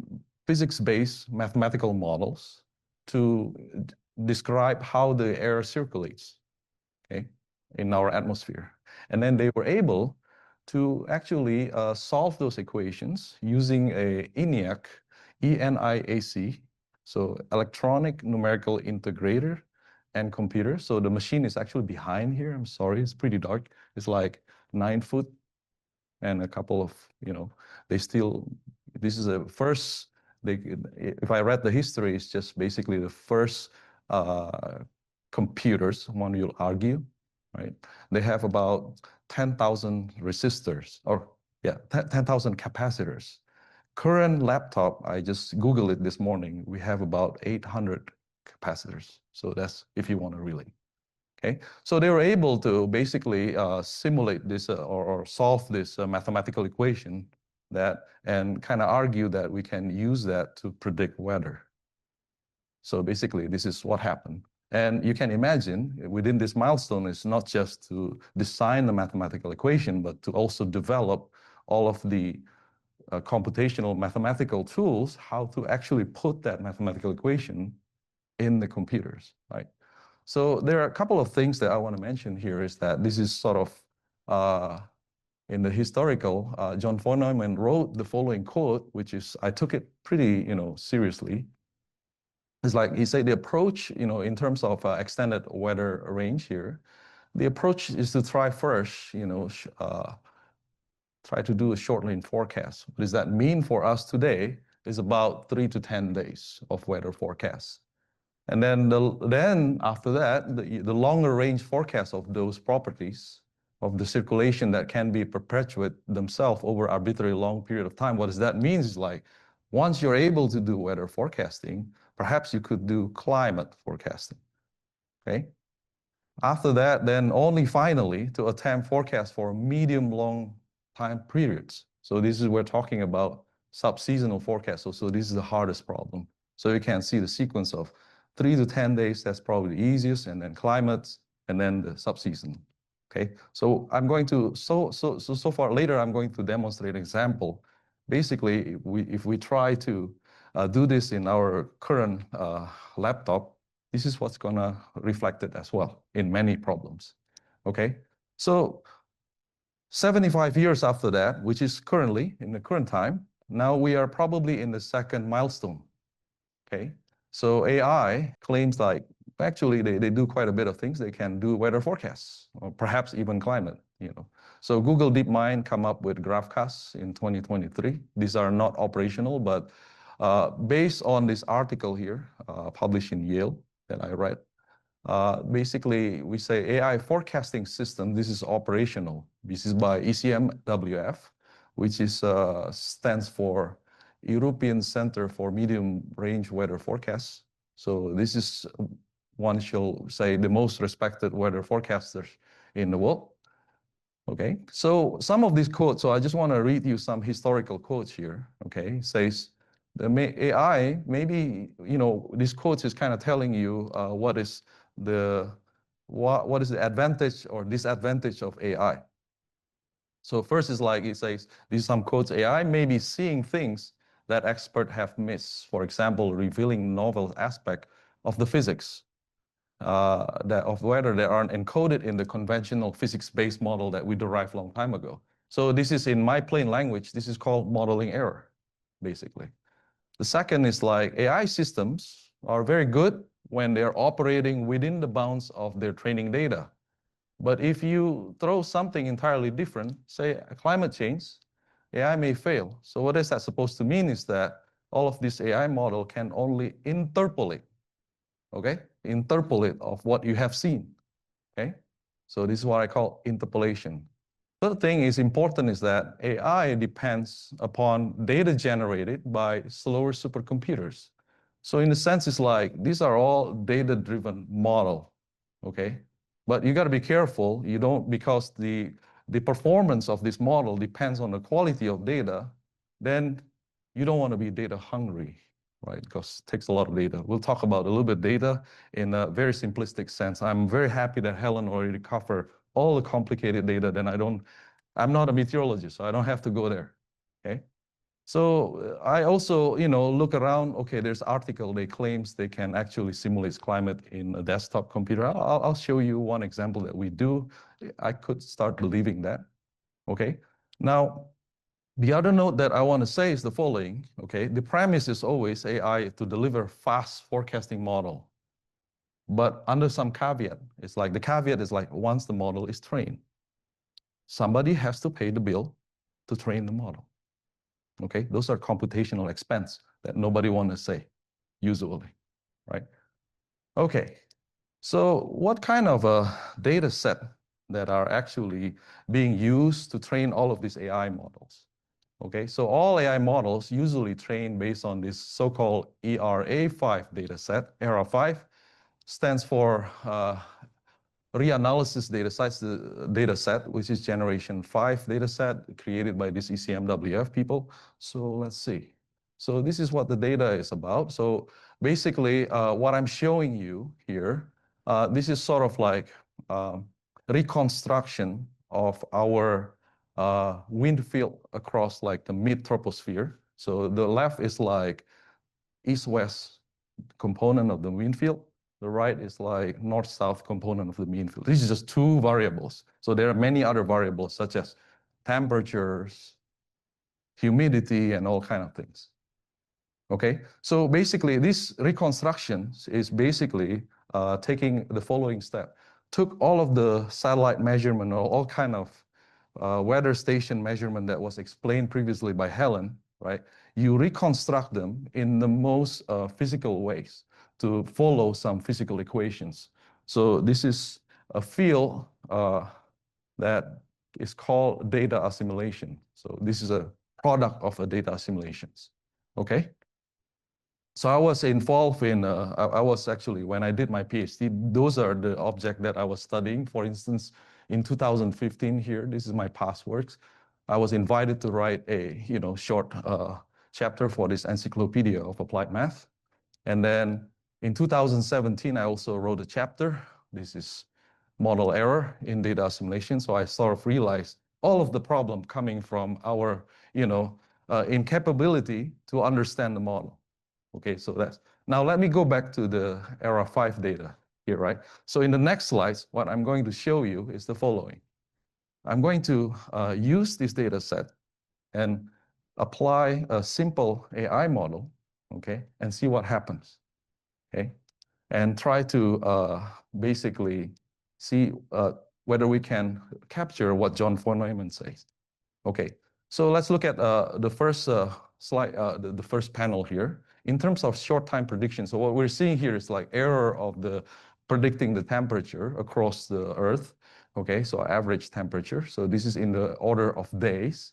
physics-based mathematical models to describe how the air circulates, okay, in our atmosphere. And then they were able to actually solve those equations using a ENIAC, ENIAC, so electronic numerical integrator and computer. So the machine is actually behind here. I'm sorry, it's pretty dark. It's like 9 foot and a couple of, this is a first, if I read the history, it's just basically the first computers, one will argue, right? They have about 10,000 resistors, 10,000 capacitors. Current laptop, I just Googled it this morning, we have about 800 capacitors. So that's if you want to really. Okay, so they were able to basically simulate this or solve this mathematical equation and kind of argue that we can use that to predict weather. So basically, this is what happened. And you can imagine within this milestone, it's not just to design the mathematical equation, but to also develop all of the computational mathematical tools, how to actually put that mathematical equation in the computers, right? So there are a couple of things that I want to mention here is that this is sort of in the historical, John von Neumann wrote the following quote, which is, I took it pretty, seriously. It's like he said the approach, in terms of extended weather range here, the approach is to try first, try to do a short-range forecast. What does that mean for us today is about 3 to 10 days of weather forecasts. And then after that, the longer range forecast of those properties of the circulation that can be perpetuate themselves over arbitrary long period of time. What does that mean is like, once you're able to do weather forecasting, perhaps you could do climate forecasting, okay? After that, then only finally to attempt forecast for medium long time periods. So this is, we're talking about sub-seasonal forecast. So this is the hardest problem. So you can see the sequence of 3 to 10 days, that's probably the easiest, and then climates, and then the sub-season. Okay, so I'm going to, so far later, I'm going to demonstrate an example. Basically, if we try to do this in our current laptop, this is what's gonna reflect it as well in many problems. Okay, so 75 years after that, which is currently, in the current time, now we are probably in the second milestone. Okay, so AI claims like, actually, they do quite a bit of things. They can do weather forecasts, or perhaps even climate. So Google DeepMind come up with GraphCast in 2023. These are not operational, but based on this article here, published in Yale that I read, basically we say AI forecasting system, this is operational. This is by ECMWF, which is stands for European Center for Medium Range Weather Forecasts. So this is, one shall say, the most respected weather forecasters in the world. Okay, so some of these quotes, so I just want to read you some historical quotes here. Okay, it says the AI, maybe, this quote is kind of telling you what is the advantage or disadvantage of AI. So first is like, it says, these some quotes, AI may be seeing things that experts have missed. For example, revealing novel aspect of the physics. Of weather that aren't encoded in the conventional physics-based model that we derived a long time ago. So this is, in my plain language, this is called modeling error, basically. The second is like AI systems are very good when they're operating within the bounds of their training data. But if you throw something entirely different, say climate change, AI may fail. So what is that supposed to mean is that all of this AI model can only interpolate, okay? Interpolate of what you have seen, okay? So this is what I call interpolation. Third thing is important is that AI depends upon data generated by slower supercomputers. So in a sense, it's like, these are all data-driven model, okay? But you gotta be careful, you don't, because the performance of this model depends on the quality of data, then you don't wanna be data hungry, right? Because it takes a lot of data. We'll talk about a little bit data in a very simplistic sense. I'm very happy that Helen already covered all the complicated data, then I'm not a meteorologist, so I don't have to go there, okay? So I also, look around, okay, there's article, they claims they can actually simulate climate in a desktop computer. I'll show you one example that we do. I could start believing that, okay? Now, the other note that I want to say is the following, okay? The premise is always AI to deliver fast forecasting model, but under some caveat. It's like, the caveat is like, once the model is trained, somebody has to pay the bill to train the model, okay? Those are computational expense that nobody want to say, usually, right? Okay, so what kind of a data set that are actually being used to train all of these AI models? Okay, so all AI models usually train based on this so-called ERA5 data set. ERA5 stands for reanalysis data set, which is generation 5 data set created by this ECMWF people. So let's see. So this is what the data is about. So basically, what I'm showing you here, this is sort of like reconstruction of our wind field across like the mid-troposphere. So the left is like east-west component of the wind field. The right is like north-south component of the wind field. This is just two variables. So there are many other variables such as temperatures, humidity, and all kind of things. Okay, so basically this reconstruction is basically taking the following step. Took all of the satellite measurement or all kind of weather station measurement that was explained previously by Helen, right? You reconstruct them in the most physical ways to follow some physical equations. So this is a field that is called data assimilation. So this is a product of a data assimilations, okay? So I was involved in, I was actually, when I did my PhD, those are the objects that I was studying. For instance, in 2015 here, this is my past works. I was invited to write a, short chapter for this encyclopedia of applied math. And then in 2017, I also wrote a chapter. This is model error in data assimilation. So I sort of realized all of the problem coming from our, incapability to understand the model. Okay, so that's, now let me go back to the ERA5 data here, right? So in the next slides, what I'm going to show you is the following. I'm going to use this data set and apply a simple AI model, okay, and see what happens, okay? And try to basically see, whether we can capture what John von Neumann says. Okay, so let's look at the first slide, the first panel here. In terms of short time prediction, so what we're seeing here is like error of the predicting the temperature across the Earth. Okay, so average temperature. So this is in the order of days.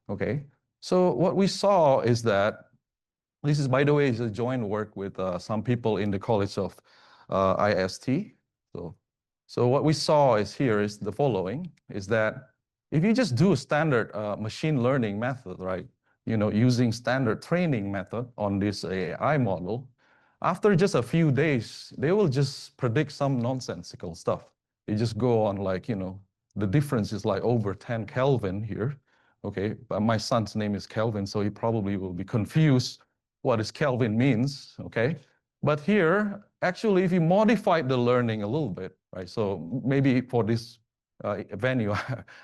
Okay, so what we saw is that this is, by the way, is a joint work with some people in the College of IST. So what we saw is here is the following, is that if you just do a standard machine learning method, right, using standard training method on this AI model, after just a few days, they will just predict some nonsensical stuff. They just go on like, the difference is like over 10 Kelvin here. Okay, but my son's name is Kelvin, so he probably will be confused what is Kelvin means, okay? But here, actually, if you modify the learning a little bit, right? So maybe for this venue,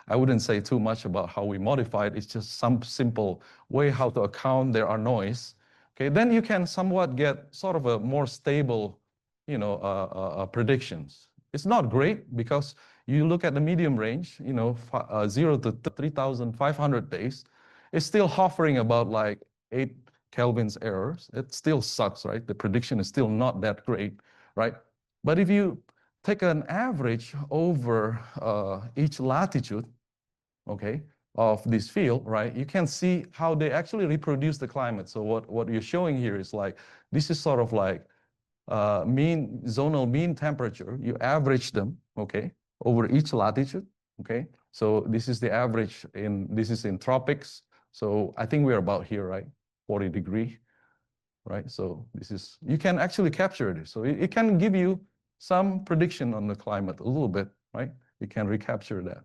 I wouldn't say too much about how we modify it. It's just some simple way how to account there are noise. Okay, then you can somewhat get sort of a more stable, predictions. It's not great because you look at the medium range, 0 to 3,500 days, it's still hovering about like 8 Kelvin's errors. It still sucks, right? The prediction is still not that great, right? But if you take an average over each latitude, okay, of this field, right, you can see how they actually reproduce the climate. So what you're showing here is like, this is sort of like zonal mean temperature. You average them, okay, over each latitude, okay? So this is the average this is in tropics. So I think we're about here, right? 40 degree, right? So this is, you can actually capture this. So it can give you some prediction on the climate a little bit, right? You can recapture that.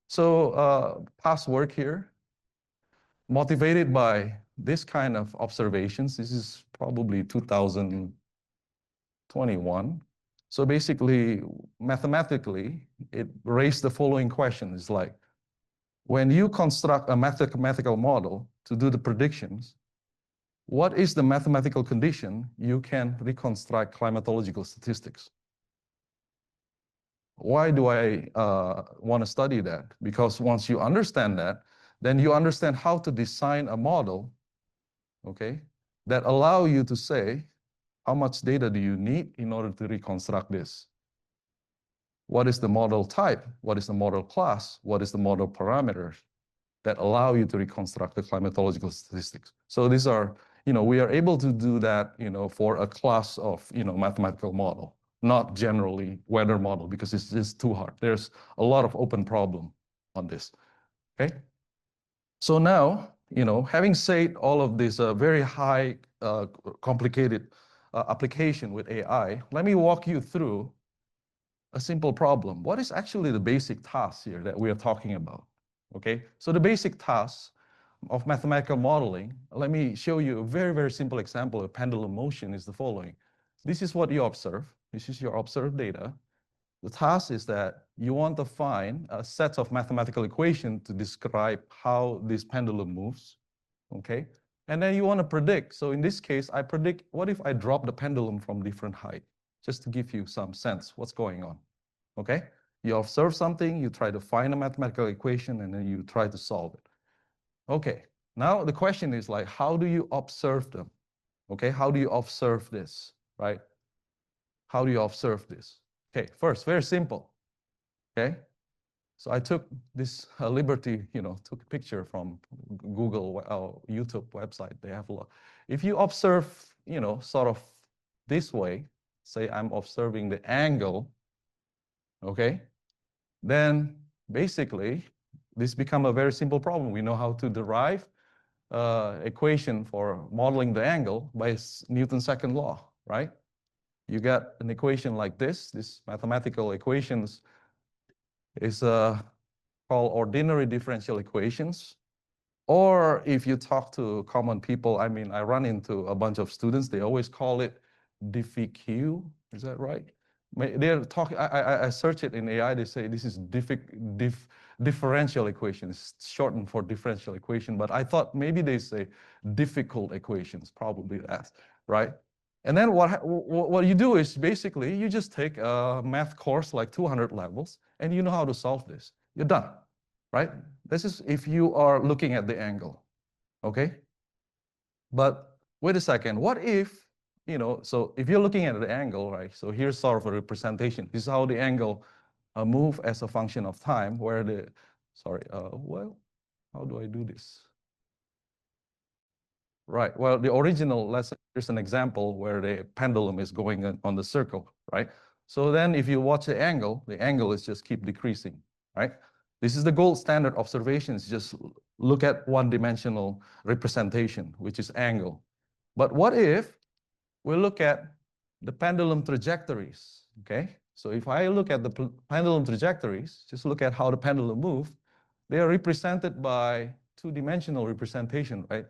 So past work here, motivated by this kind of observations. This is probably 2021. So basically, mathematically, it raised the following question. It's like, when you construct a mathematical model to do the predictions, what is the mathematical condition you can reconstruct climatological statistics? Why do I want to study that? Because once you understand that, then you understand how to design a model, okay, that allow you to say, how much data do you need in order to reconstruct this? What is the model type? What is the model class? What is the model parameters that allow you to reconstruct the climatological statistics? So these are, we are able to do that, for a class of, mathematical model, not generally weather model, because it's just too hard. There's a lot of open problem on this, okay? So now, having said all of this very high, complicated application with AI, let me walk you through a simple problem. What is actually the basic task here that we are talking about? Okay, so the basic task of mathematical modeling, let me show you a very, very simple example of pendulum motion is the following. This is what you observe. This is your observed data. The task is that you want to find a set of mathematical equations to describe how this pendulum moves, okay? And then you want to predict. So in this case, I predict, what if I drop the pendulum from different height? Just to give you some sense what's going on, okay? You observe something, you try to find a mathematical equation, and then you try to solve it. Okay, now the question is like, how do you observe them? Okay, how do you observe this, right? How do you observe this? Okay, first, very simple, okay? So I took this liberty, took a picture from Google, YouTube website. They have a lot. If you observe, sort of this way, say I'm observing the angle, okay? Then basically, this become a very simple problem. We know how to derive equation for modeling the angle by Newton's second law, right? You get an equation like this mathematical equations is called ordinary differential equations. Or if you talk to common people, I mean, I run into a bunch of students, they always call it diffie-Q, is that right? They're talking, I search it in AI, they say this is differential equation. It's shortened for differential equation, but I thought maybe they say difficult equations, probably that, right? And then what you do is basically you just take a math course like 200 levels and you know how to solve this. You're done, right? This is if you are looking at the angle, okay? But wait a second, what if, so if you're looking at the angle, right? So here's sort of a representation. This is how the angle move as a function of time, where the, well, how do I do this? Right, well, the original lesson, here's an example where the pendulum is going on the circle, right? So then if you watch the angle is just keep decreasing, right? This is the gold standard observations, just look at one-dimensional representation, which is angle. But what if we look at the pendulum trajectories, okay? So if I look at the pendulum trajectories, just look at how the pendulum moves, they are represented by two-dimensional representation, right?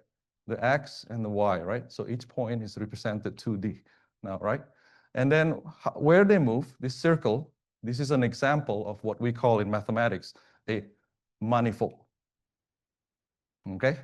The X and the Y, right? So each point is represented 2D now, right? And then where they move, this circle, this is an example of what we call in mathematics a manifold, okay?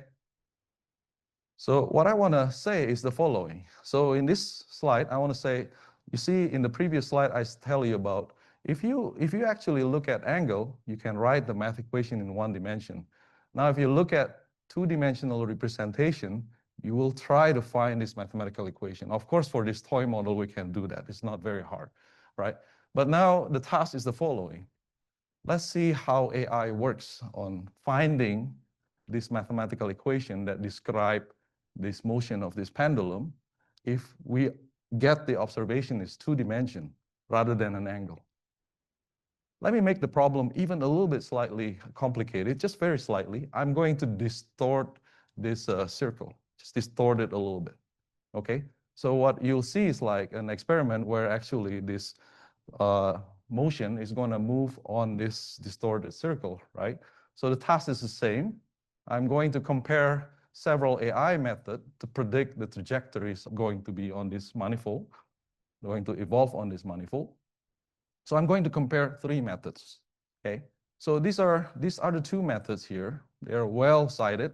So what I want to say is the following. So in this slide, I want to say, you see in the previous slide, I tell you about, if you actually look at angle, you can write the math equation in one dimension. Now, if you look at two-dimensional representation, you will try to find this mathematical equation. Of course, for this toy model, we can do that. It's not very hard, right? But now the task is the following. Let's see how AI works on finding this mathematical equation that describe this motion of this pendulum if we get the observation is two-dimension rather than an angle. Let me make the problem even a little bit slightly complicated, just very slightly. I'm going to distort this circle, just distort it a little bit, okay? So what you'll see is like an experiment where actually this motion is going to move on this distorted circle, right? So the task is the same. I'm going to compare several AI methods to predict the trajectories going to be on this manifold, going to evolve on this manifold. So I'm going to compare three methods, okay? So these are the two methods here. They're well cited.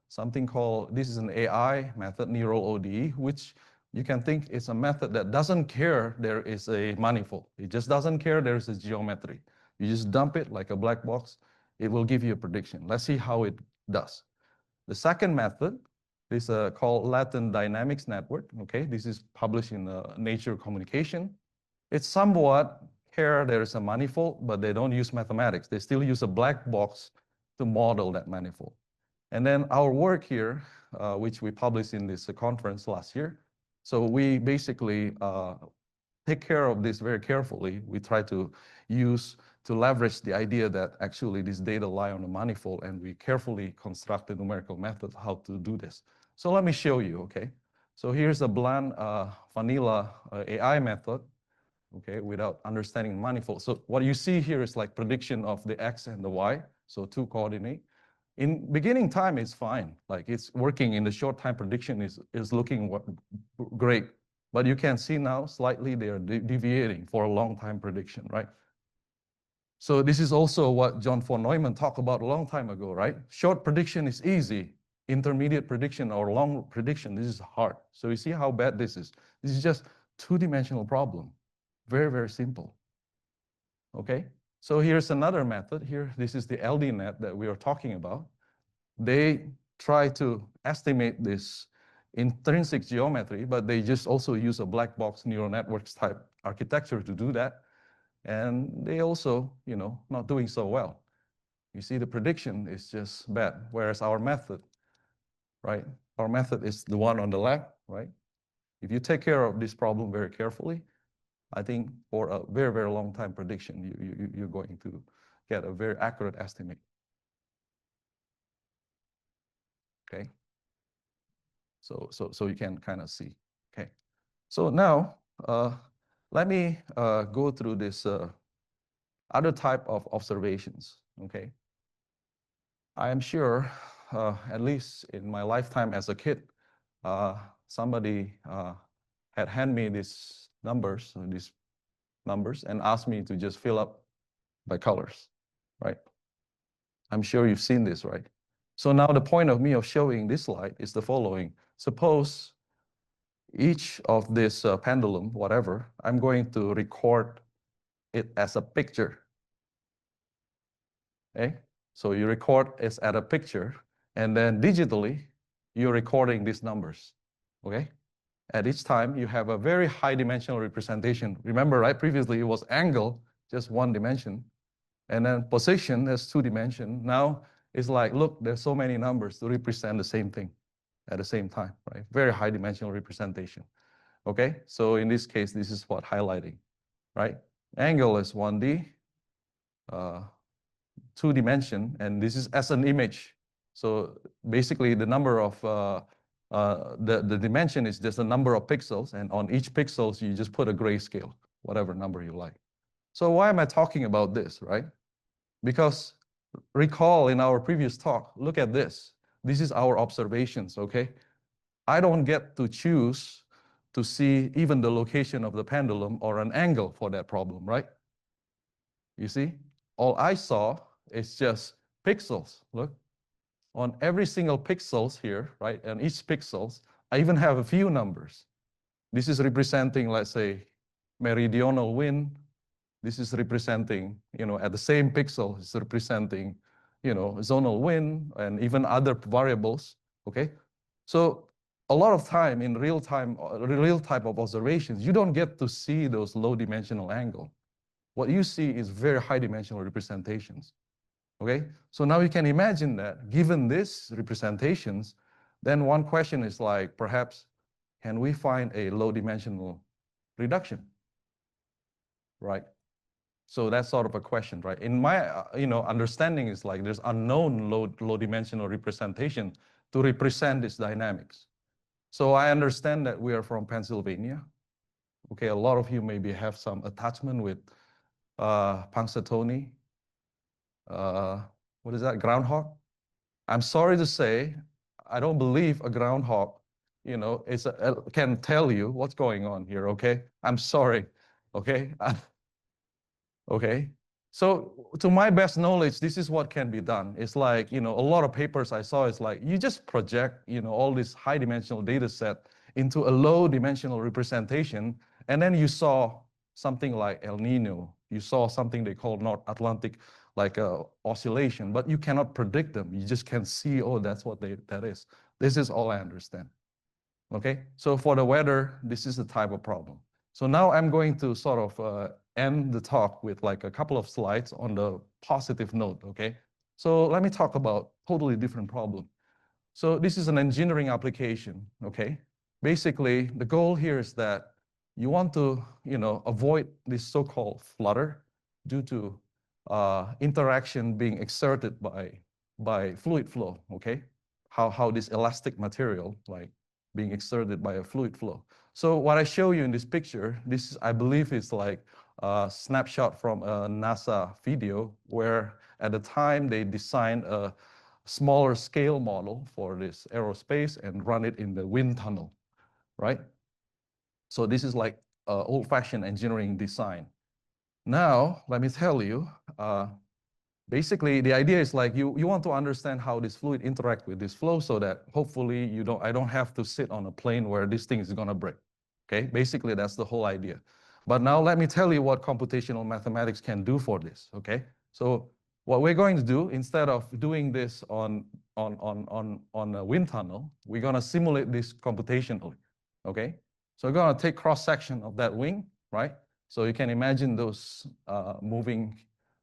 Something called, this is an AI method, neural ODE, which you can think it's a method that doesn't care there is a manifold. It just doesn't care there is a geometry. You just dump it like a black box. It will give you a prediction. Let's see how it does. The second method is called latent dynamics network. Okay, this is published in Nature Communication. It's somewhat here there is a manifold, but they don't use mathematics. They still use a black box to model that manifold. And then our work here, which we published in this conference last year. So we basically take care of this very carefully. We try to leverage the idea that actually this data lie on a manifold, and we carefully construct a numerical method how to do this. So let me show you, okay? So here's a bland vanilla AI method, okay, without understanding manifold. So what you see here is like prediction of the X and the Y, so two coordinate. In beginning time, it's fine. Like it's working in the short time prediction is looking great. But you can see now slightly they are deviating for a long time prediction, right? So this is also what John von Neumann talked about a long time ago, right? Short prediction is easy. Intermediate prediction or long prediction, this is hard. So you see how bad this is. This is just two-dimensional problem. Very, very simple. Okay? So here's another method. Here, this is the LDNet that we are talking about. They try to estimate this intrinsic geometry, but they just also use a black box neural networks type architecture to do that. And they also, not doing so well. You see the prediction is just bad, whereas our method, right? Our method is the one on the left, right? If you take care of this problem very carefully, I think for a very, very long time prediction, you're going to get a very accurate estimate. Okay. So you can kind of see. Okay. So now let me go through this other type of observations. Okay. I am sure, at least in my lifetime as a kid, somebody had handed me these numbers, and asked me to just fill up by colors, right? I'm sure you've seen this, right? So now the point of me of showing this slide is the following. Suppose each of this pendulum, whatever, I'm going to record it as a picture. Okay? So you record as at a picture, and then digitally, you're recording these numbers, okay? At each time, you have a very high dimensional representation. Remember, right, previously it was angle, just one dimension, and then position has 2 dimensions. Now it's like, look, there's so many numbers to represent the same thing at the same time, right? Very high dimensional representation, okay? So in this case, this is what highlighting, right? Angle is 1D, 2 dimension, and this is as an image. So basically the number of, the dimension is just the number of pixels, and on each pixels, you just put a grayscale, whatever number you like. So why am I talking about this, right? Because recall in our previous talk, look at this. This is our observations, okay? I don't get to choose to see even the location of the pendulum or an angle for that problem, right? You see, all I saw is just pixels. Look, on every single pixels here, right? And each pixels, I even have a few numbers. This is representing, let's say, meridional wind. This is representing, at the same pixel, it's representing, zonal wind and even other variables, okay? So a lot of time in real type of observations, you don't get to see those low dimensional angle. What you see is very high dimensional representations, okay? So now you can imagine that given these representations, then one question is like, perhaps, can we find a low dimensional reduction, right? So that's sort of a question, right? In my understanding is like there's unknown low dimensional representation to represent these dynamics. So I understand that we are from Pennsylvania. Okay, a lot of you maybe have some attachment with Punxsutawney. What is that, groundhog? I'm sorry to say, I don't believe a groundhog, can tell you what's going on here, okay? I'm sorry, okay? Okay, so to my best knowledge, this is what can be done. It's like, a lot of papers I saw, it's like, you just project, all this high dimensional data set into a low dimensional representation, and then you saw something like El Nino. You saw something they call North Atlantic, like oscillation, but you cannot predict them. You just can see, oh, that's what that is. This is all I understand. Okay, so for the weather, this is the type of problem. So now I'm going to sort of end the talk with like a couple of slides on the positive note, okay? So let me talk about totally different problem. So this is an engineering application, okay? Basically, the goal here is that you want to, avoid this so-called flutter due to interaction being exerted by fluid flow, okay? How this elastic material, like being exerted by a fluid flow. So what I show you in this picture, this I believe is like a snapshot from a NASA video where at the time they designed a smaller scale model for this aerospace and run it in the wind tunnel, right? So this is like old-fashioned engineering design. Now, let me tell you, basically, the idea is like you want to understand how this fluid interact with this flow so that hopefully I don't have to sit on a plane where this thing is gonna break, okay? Basically, that's the whole idea. But now let me tell you what computational mathematics can do for this, okay? So what we're going to do, instead of doing this on a wind tunnel, we're gonna simulate this computationally, okay? So we're gonna take cross-section of that wing, right? So you can imagine those moving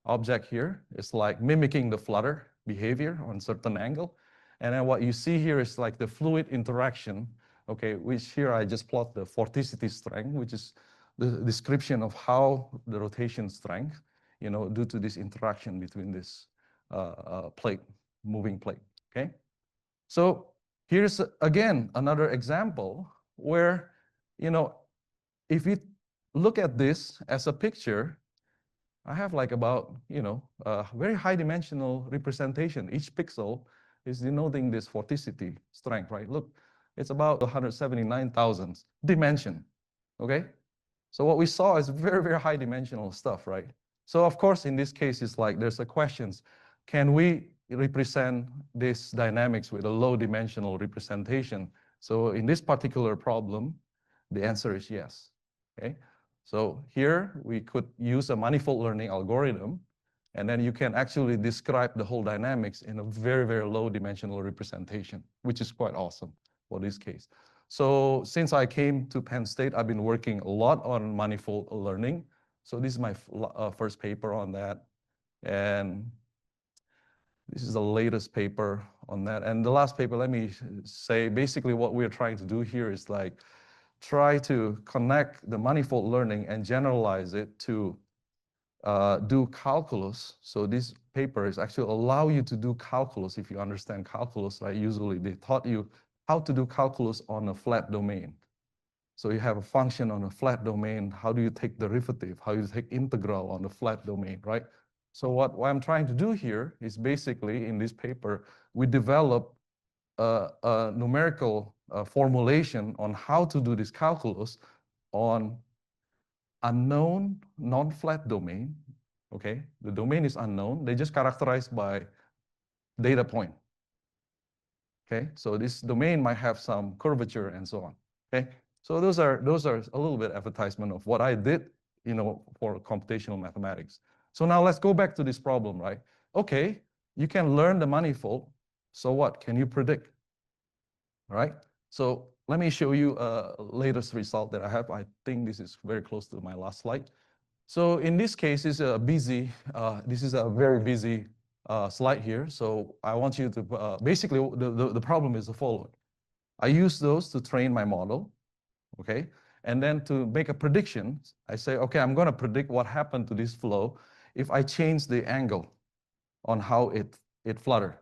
object here is like mimicking the flutter behavior on certain angle. And then what you see here is like the fluid interaction, okay, which here I just plot the vorticity strength, which is the description of how the rotation strength, due to this interaction between this plate, moving plate, okay? So here's, again, another example where, if you look at this as a picture, I have like about, a very high dimensional representation. Each pixel is denoting this vorticity strength, right? Look, it's about 179,000 dimension, okay? So what we saw is very, very high dimensional stuff, right? So of course, in this case, it's like there's a questions. Can we represent this dynamics with a low dimensional representation? So in this particular problem, the answer is yes, okay? So here we could use a manifold learning algorithm And then you can actually describe the whole dynamics in a very, very low dimensional representation, which is quite awesome for this case. So since I came to Penn State, I've been working a lot on manifold learning. So this is my first paper on that. And this is the latest paper on that. And the last paper, let me say, basically what we're trying to do here is like try to connect the manifold learning and generalize it to do calculus. So this paper is actually allow you to do calculus if you understand calculus, right? Usually they taught you how to do calculus on a flat domain. So you have a function on a flat domain. How do you take derivative? How do you take integral on a flat domain, right? So what I'm trying to do here is basically in this paper, we develop a numerical formulation on how to do this calculus on unknown non-flat domain, okay? The domain is unknown. They just characterized by data point, okay? So this domain might have some curvature and so on, okay? So those are a little bit advertisement of what I did, you know, for computational mathematics. So now let's go back to this problem, right? Okay, you can learn the manifold. So what? Can you predict? All right? So let me show you a latest result that I have. I think this is very close to my last slide. So in this case, this is a very busy slide here. So I want you to, basically the problem is the following. I use those to train my model, okay? And then to make a prediction, I say, okay, I'm gonna predict what happened to this flow if I change the angle on how it fluttered.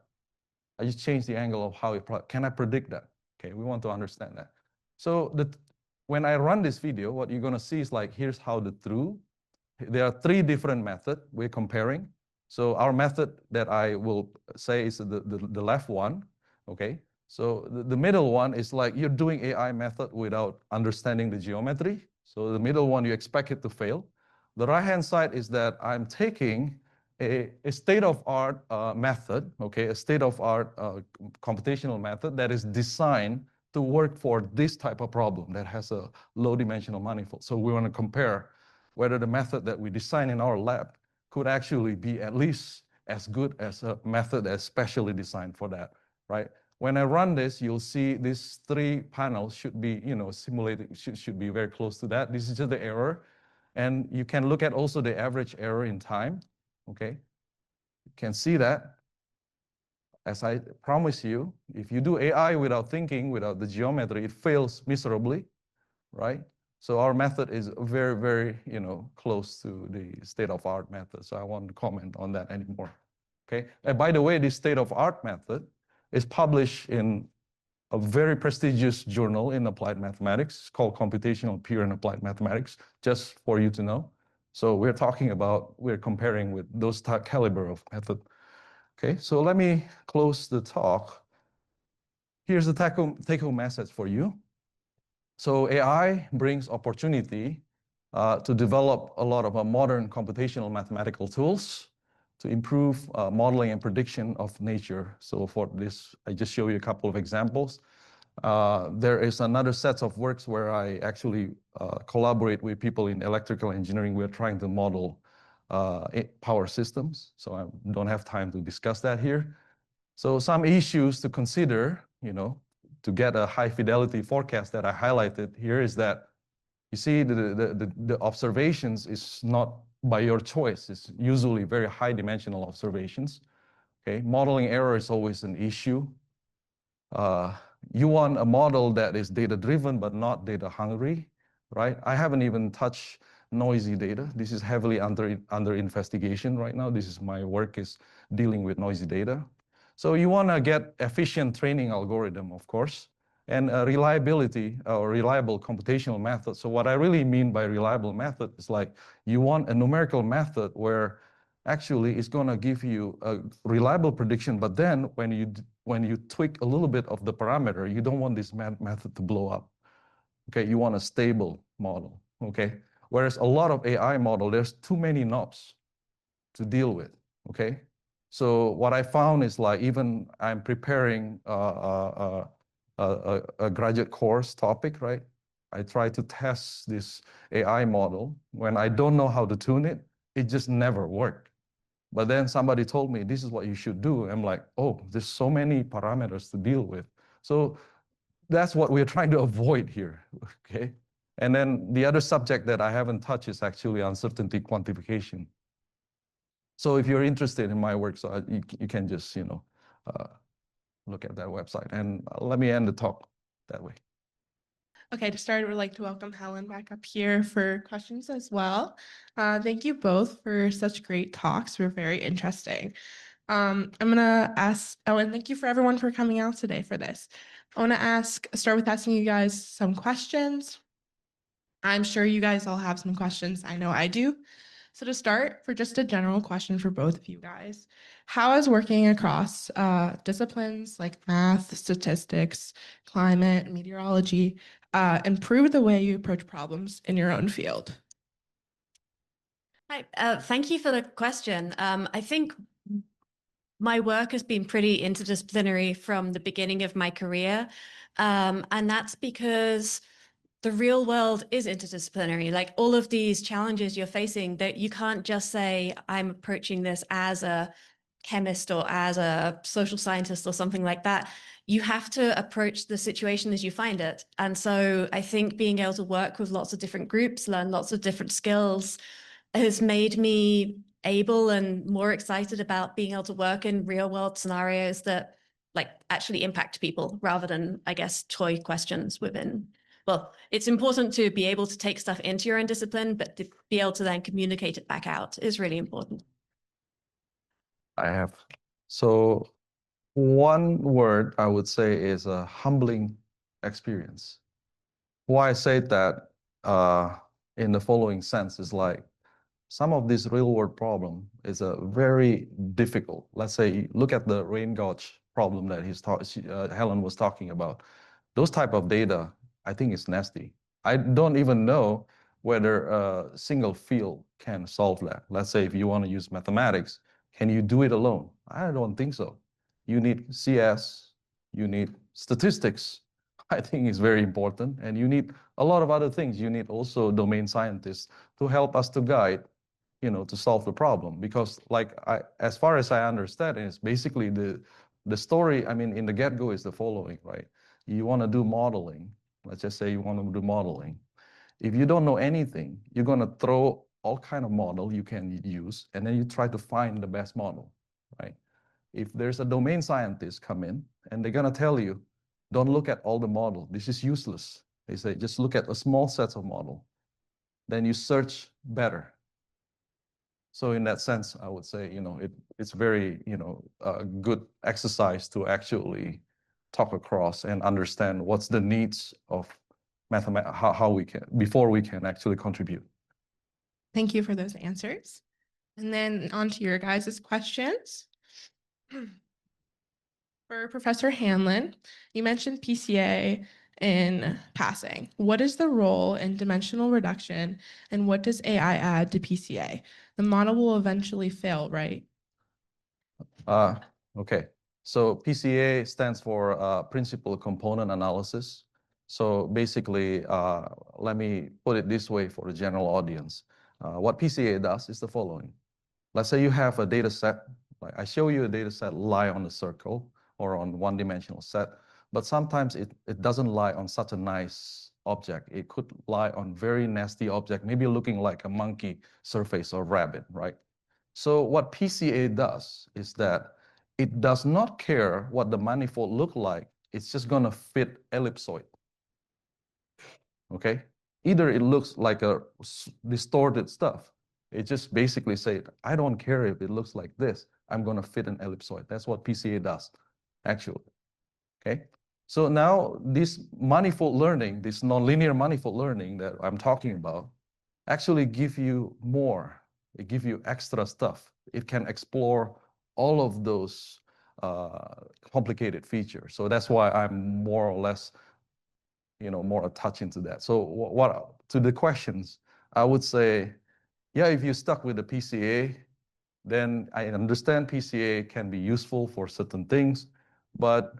I just change the angle of how it, can I predict that? Okay, we want to understand that. So when I run this video, what you're gonna see is like, here's how the true. There are three different methods we're comparing. So our method that I will say is the left one, okay? So the middle one is like you're doing AI method without understanding the geometry. So the middle one, you expect it to fail. The right-hand side is that I'm taking a state-of-art method, okay, a state-of-art computational method that is designed to work for this type of problem that has a low-dimensional manifold. So we want to compare whether the method that we design in our lab could actually be at least as good as a method that's specially designed for that, right? When I run this, you'll see these three panels should be, you know, simulated, should be very close to that. This is just the error. And you can look at also the average error in time, okay? You can see that. As I promise you, if you do AI without thinking, without the geometry, it fails miserably, right? So our method is very, very, you know, close to the state-of-art method. So I won't comment on that anymore, okay? And by the way, this state-of-art method is published in a very prestigious journal in applied mathematics called Computational Pure and Applied Mathematics, just for you to know. So we're talking about, we're comparing with those caliber of method. Okay, so let me close the talk. Here's the take-home message for you. So AI brings opportunity to develop a lot of modern computational mathematical tools to improve modeling and prediction of nature. So for this, I just show you a couple of examples. There is another set of works where I actually collaborate with people in electrical engineering. We're trying to model power systems. So I don't have time to discuss that here. So some issues to consider, you know, to get a high fidelity forecast that I highlighted here is that you see the observations is not by your choice. It's usually very high dimensional observations. Okay, modeling error is always an issue. You want a model that is data driven but not data hungry, right? I haven't even touched noisy data. This is heavily under investigation right now. This is my work is dealing with noisy data. So you want to get efficient training algorithm, of course, and reliability or reliable computational method. So what I really mean by reliable method is like you want a numerical method where actually it's going to give you a reliable prediction, but then when you tweak a little bit of the parameter, you don't want this method to blow up. Okay, you want a stable model. Okay, whereas a lot of AI model, there's too many knobs to deal with. Okay, so what I found is like even I'm preparing a graduate course topic, right? I try to test this AI model. When I don't know how to tune it, it just never worked. But then somebody told me this is what you should do. I'm like, oh, there's so many parameters to deal with. So that's what we're trying to avoid here, okay? And then the other subject that I haven't touched is actually uncertainty quantification. So if you're interested in my work, so you can just, look at that website. And let me end the talk that way. Okay, to start, I would like to welcome Helen back up here for questions as well. Thank you both for such great talks. They're very interesting. I'm gonna ask, oh, and thank you for everyone for coming out today for this. I wanna start with asking you guys some questions. I'm sure you guys all have some questions. I know I do. So to start, for just a general question for both of you guys, how has working across disciplines like math, statistics, climate, meteorology, improved the way you approach problems in your own field? Hi, thank you for the question. I think my work has been pretty interdisciplinary from the beginning of my career. And that's because the real world is interdisciplinary. Like all of these challenges you're facing, that you can't just say, I'm approaching this as a chemist or as a social scientist or something like that. You have to approach the situation as you find it. And so I think being able to work with lots of different groups, learn lots of different skills, has made me able and more excited about being able to work in real world scenarios that like actually impact people rather than, I guess, toy questions within. Well, it's important to be able to take stuff into your own discipline, but to be able to then communicate it back out is really important. I have. So one word I would say is a humbling experience. Why I say that in the following sense is like some of this real world problem is a very difficult. Let's say look at the rain gauge problem that Helen was talking about. Those type of data, I think is nasty. I don't even know whether a single field can solve that. Let's say if you want to use mathematics, can you do it alone? I don't think so. You need CS, you need statistics, I think is very important. And you need a lot of other things. You need also domain scientists to help us to guide, to solve the problem. Because as far as I understand, it's basically the story, I mean, in the get-go is the following, right? You want to do modeling. Let's just say you want to do modeling. If you don't know anything, you're going to throw all kind of model you can use, and then you try to find the best model, right? If there's a domain scientist come in, and they're going to tell you, don't look at all the model. This is useless. They say, just look at a small set of model. Then you search better. So in that sense, I would say, it's very, a good exercise to actually talk across and understand what's the needs of mathematics, how we can, before we can actually contribute. Thank you for those answers. And then on to your guys' questions. For Professor Hanlon, you mentioned PCA in passing. What is the role in dimensional reduction, and what does AI add to PCA? The model will eventually fail, right? Okay. So PCA stands for Principal Component Analysis. So basically, let me put it this way for the general audience. What PCA does is the following. Let's say you have a data set. Like I show you a data set lie on a circle or on one-dimensional set, but sometimes it doesn't lie on such a nice object. It could lie on very nasty object, maybe looking like a monkey surface or rabbit, right? So what PCA does is that it does not care what the manifold look like. It's just going to fit ellipsoid. Okay? Either it looks like a distorted stuff. It just basically say, I don't care if it looks like this. I'm going to fit an ellipsoid. That's what PCA does, actually. Okay? So now this manifold learning, this nonlinear manifold learning that I'm talking about, actually give you more. It gives you extra stuff. It can explore all of those complicated features. So that's why I'm more or less, more attached into that. So what to the questions, I would say, yeah, if you're stuck with the PCA, then I understand PCA can be useful for certain things, but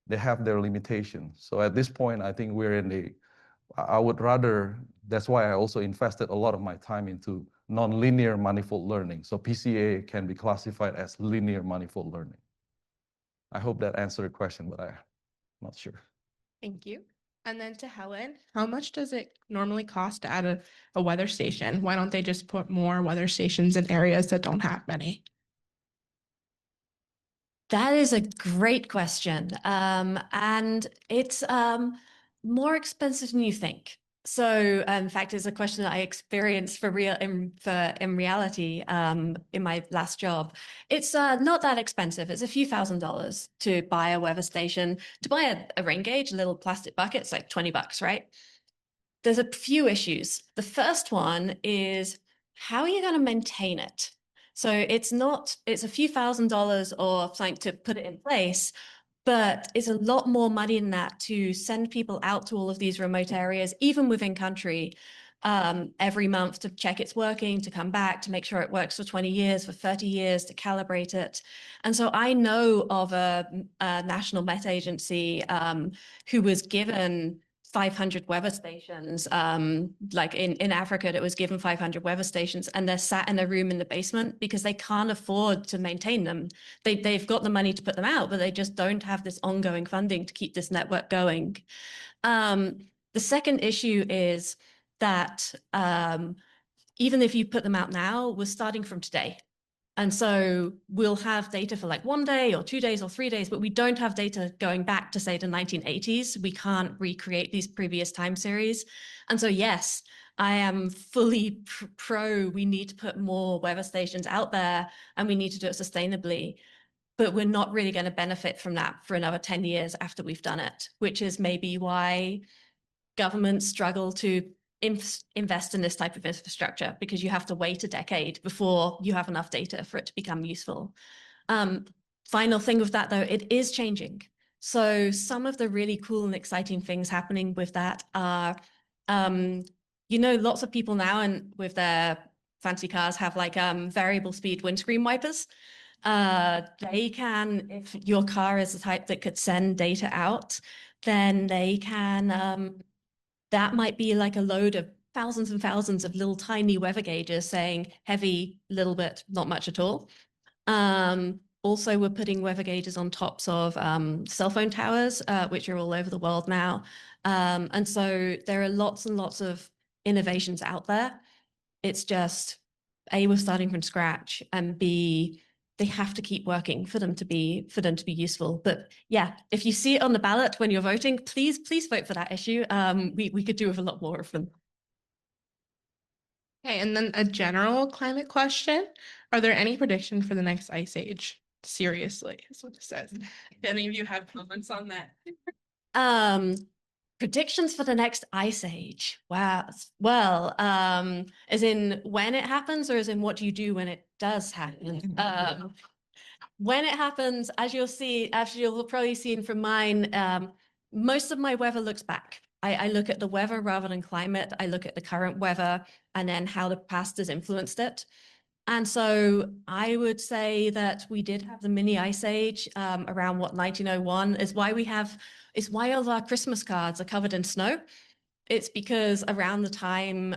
they have their limitations. So at this point, I think we're in I would rather, that's why I also invested a lot of my time into nonlinear manifold learning. So PCA can be classified as linear manifold learning. I hope that answered the question, but I'm not sure. Thank you. And then to Helen, how much does it normally cost to add a weather station? Why don't they just put more weather stations in areas that don't have many? That is a great question. And it's more expensive than you think. So, in fact, it's a question that I experienced in reality in my last job. It's not that expensive. It's a few $1,000s to buy a weather station. To buy a rain gauge, a little plastic bucket, it's like $20, right? There's a few issues. The first one is, how are you going to maintain it? So it's a few $1,000s or something to put it in place, but it's a lot more money than that to send people out to all of these remote areas, even within country, every month to check it's working, to come back, to make sure it works for 20 years, for 30 years, to calibrate it. And so I know of a national Met agency who was given 500 weather stations, like in Africa, that was given 500 weather stations, and they're sat in a room in the basement because they can't afford to maintain them. They've got the money to put them out, but they just don't have this ongoing funding to keep this network going. The second issue is that even if you put them out now, we're starting from today. And so we'll have data for like 1 day or 2 days or 3 days, but we don't have data going back to, say, the 1980s. We can't recreate these previous time series. And so, yes, I am fully pro. We need to put more weather stations out there, and we need to do it sustainably. But we're not really going to benefit from that for another 10 years after we've done it, which is maybe why governments struggle to invest in this type of infrastructure, because you have to wait a decade before you have enough data for it to become useful. Final thing with that, though, it is changing. So some of the really cool and exciting things happening with that are, lots of people now and with their fancy cars have like variable speed windscreen wipers. They can, if your car is the type that could send data out, then they can, that might be like a load of thousands and thousands of little tiny weather gauges saying heavy, little bit, not much at all. Also, we're putting weather gauges on tops of cell phone towers, which are all over the world now. And so there are lots and lots of innovations out there. It's just, A, we're starting from scratch, and B, they have to keep working for them to be useful. But yeah, if you see it on the ballot when you're voting, please vote for that issue. We could do with a lot more of them. Okay, and then a general climate question. Are there any predictions for the next ice age? Seriously, is what it says. If any of you have comments on that. Predictions for the next ice age. Wow. Well, as in when it happens, or as in what do you do when it does happen? When it happens, as you'll probably seen from mine, most of my weather looks back. I look at the weather rather than climate. I look at the current weather and then how the past has influenced it. And so I would say that we did have the mini ice age around 1901. Is why all of our Christmas cards are covered in snow. It's because around the time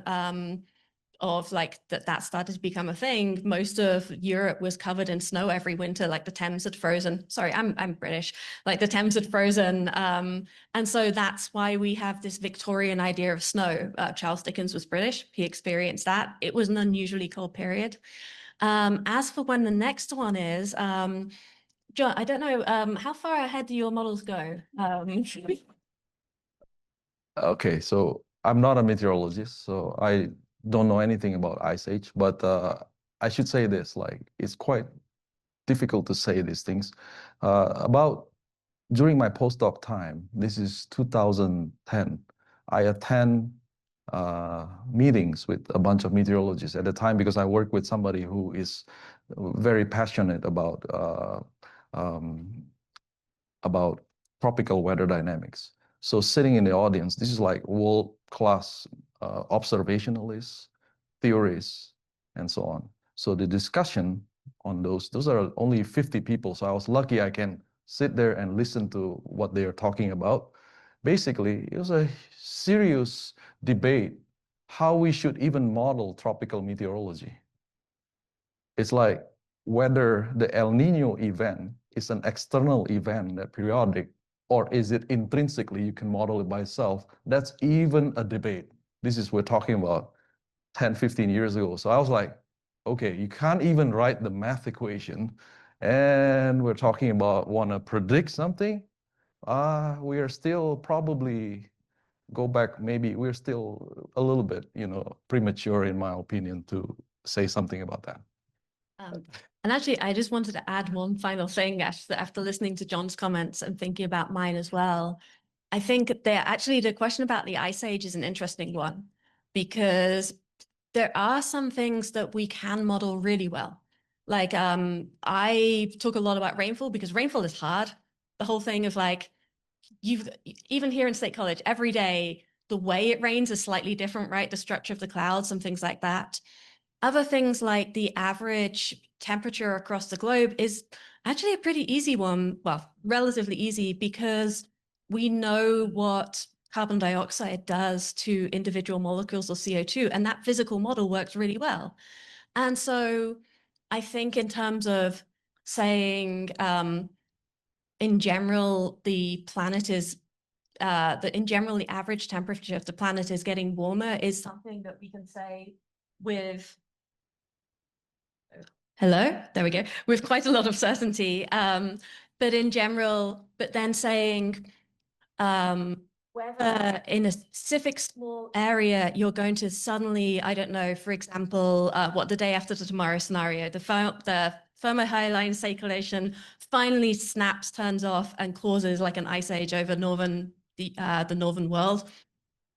of like that started to become a thing, most of Europe was covered in snow every winter. Like the Thames had frozen. Sorry, I'm British. Like the Thames had frozen, and so that's why we have this Victorian idea of snow. Charles Dickens was British. He experienced that. It was an unusually cold period. As for when the next one is, John, I don't know, how far ahead do your models go? Okay, so I'm not a meteorologist, so I don't know anything about ice age, but I should say this, like, it's quite difficult to say these things. During my postdoc time, this is 2010, I attend meetings with a bunch of meteorologists at the time, because I work with somebody who is very passionate about tropical weather dynamics. So sitting in the audience, this is like world-class observationalists, theorists, and so on. So the discussion on those are only 50 people. So I was lucky I can sit there and listen to what they are talking about. Basically, it was a serious debate how we should even model tropical meteorology. It's like whether the El Nino event is an external event that periodic, or is it intrinsically you can model it by itself? That's even a debate. This is we're talking about 10, 15 years ago. So I was like, okay, you can't even write the math equation, and we're talking about want to predict something. We are still probably go back, maybe we're still a little bit, premature in my opinion to say something about that. And actually, I just wanted to add one final thing, Ash, that after listening to John's comments and thinking about mine as well, I think the question about the Ice Age is an interesting one, because there are some things that we can model really well. Like I talk a lot about rainfall because rainfall is hard. The whole thing of like, even here in State College, every day, the way it rains is slightly different, right? The structure of the clouds and things like that. Other things like the average temperature across the globe is actually a pretty easy one. Well, relatively easy, because we know what carbon dioxide does to individual molecules of CO2, and that physical model works really well. And so I think in terms of saying, in general, the planet is, in general, the average temperature of the planet is getting warmer is something that we can say with, hello, there we go, with quite a lot of certainty. But in general, but then saying whether in a specific small area you're going to suddenly, I don't know, for example, what the day after the tomorrow scenario, the thermohaline circulation finally snaps, turns off, and causes like an ice age over the northern world.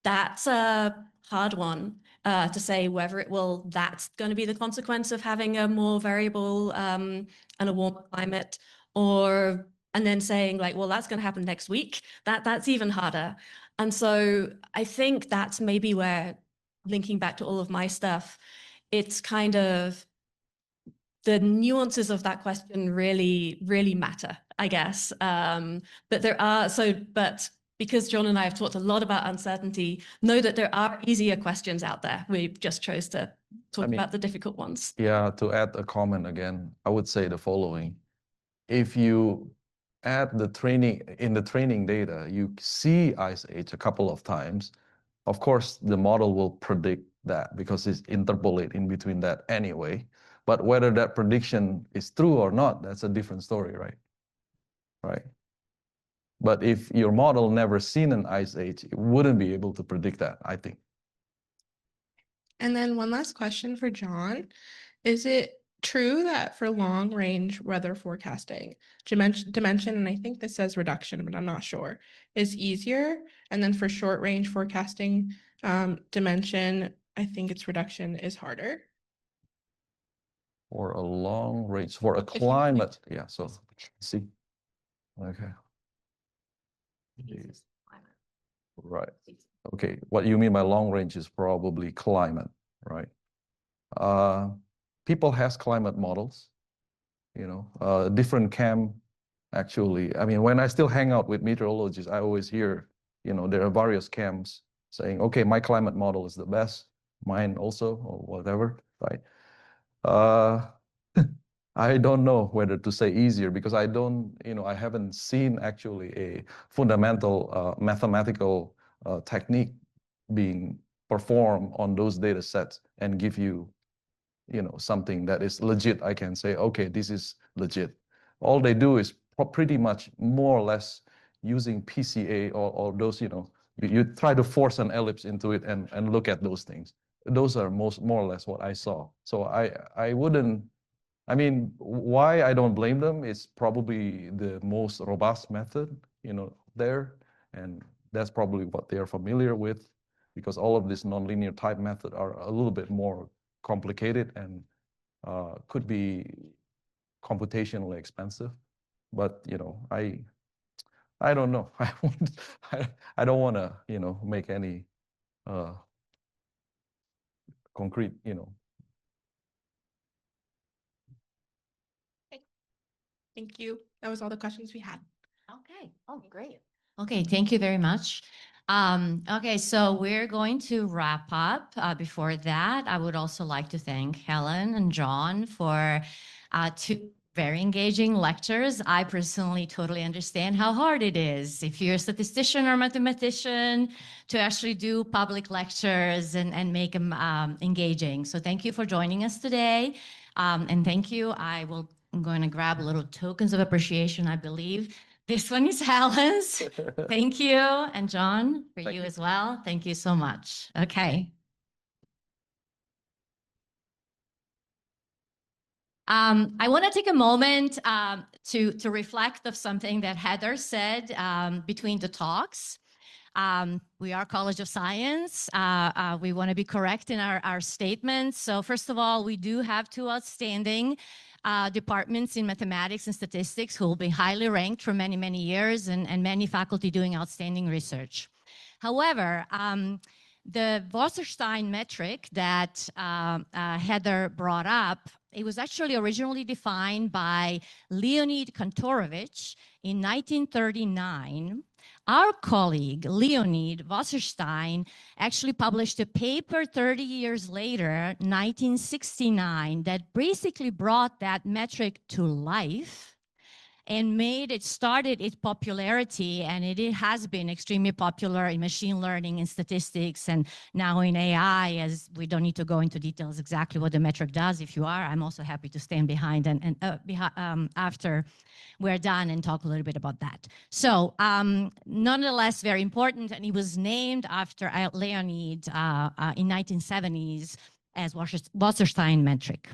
That's a hard one to say whether that's going to be the consequence of having a more variable and a warmer climate, and then saying like, well, that's going to happen next week. That's even harder. And so I think that's maybe where, linking back to all of my stuff, it's kind of the nuances of that question really, really matter, I guess. But because John and I have talked a lot about uncertainty, know that there are easier questions out there. We just chose to talk about the difficult ones. Yeah, to add a comment again, I would say the following. If you add the training data, you see ice age a couple of times, of course, the model will predict that because it's interpolate in between that anyway. But whether that prediction is true or not, that's a different story, right? Right. But if your model never seen an ice age, it wouldn't be able to predict that, I think. And then one last question for John. Is it true that for long range weather forecasting, dimension, and I think this says reduction, but I'm not sure, is easier? And then for short range forecasting, dimension, I think it's reduction is harder. For a long range, for a climate, yeah, so see, okay. Right. Okay, what you mean by long range is probably climate, right? People has climate models, different camp actually. I mean, when I still hang out with meteorologists, I always hear, there are various camps saying, okay, my climate model is the best, mine also, or whatever, right? I don't know whether to say easier because I haven't seen actually a fundamental mathematical technique being performed on those data sets and give you, something that is legit. I can say, okay, this is legit. All they do is pretty much more or less using PCA or those, you try to force an ellipse into it and look at those things. Those are more or less what I saw. So I wouldn't, I mean, why I don't blame them is probably the most robust method, there. And that's probably what they're familiar with, because all of these nonlinear type methods are a little bit more complicated and could be computationally expensive. But, I don't know. I don't want to, make any concrete, Thank you. That was all the questions we had. Okay. Oh, great. Okay, thank you very much. Okay, so we're going to wrap up. Before that, I would also like to thank Helen and John for two very engaging lectures. I personally totally understand how hard it is, if you're a statistician or mathematician, to actually do public lectures and make them engaging. So thank you for joining us today. And thank you. I'm going to grab a little tokens of appreciation, I believe. This one is Helen's. Thank you. And John, for you as well. Thank you so much. Okay. I want to take a moment to reflect of something that Heather said between the talks. We are College of Science. We want to be correct in our statements. So first of all, we do have two outstanding departments in mathematics and statistics who will be highly ranked for many, many years, and many faculty doing outstanding research. However, the Wasserstein metric that Heather brought up, it was actually originally defined by Leonid Kantorovich in 1939. Our colleague, Leonid Wasserstein, actually published a paper 30 years later, 1969, that basically brought that metric to life and started its popularity, and it has been extremely popular in machine learning and statistics, and now in AI, as we don't need to go into details exactly what the metric does. If you are, I'm also happy to stand behind and after we're done and talk a little bit about that. So nonetheless, very important, and it was named after Leonid in 1970s as Wasserstein metric.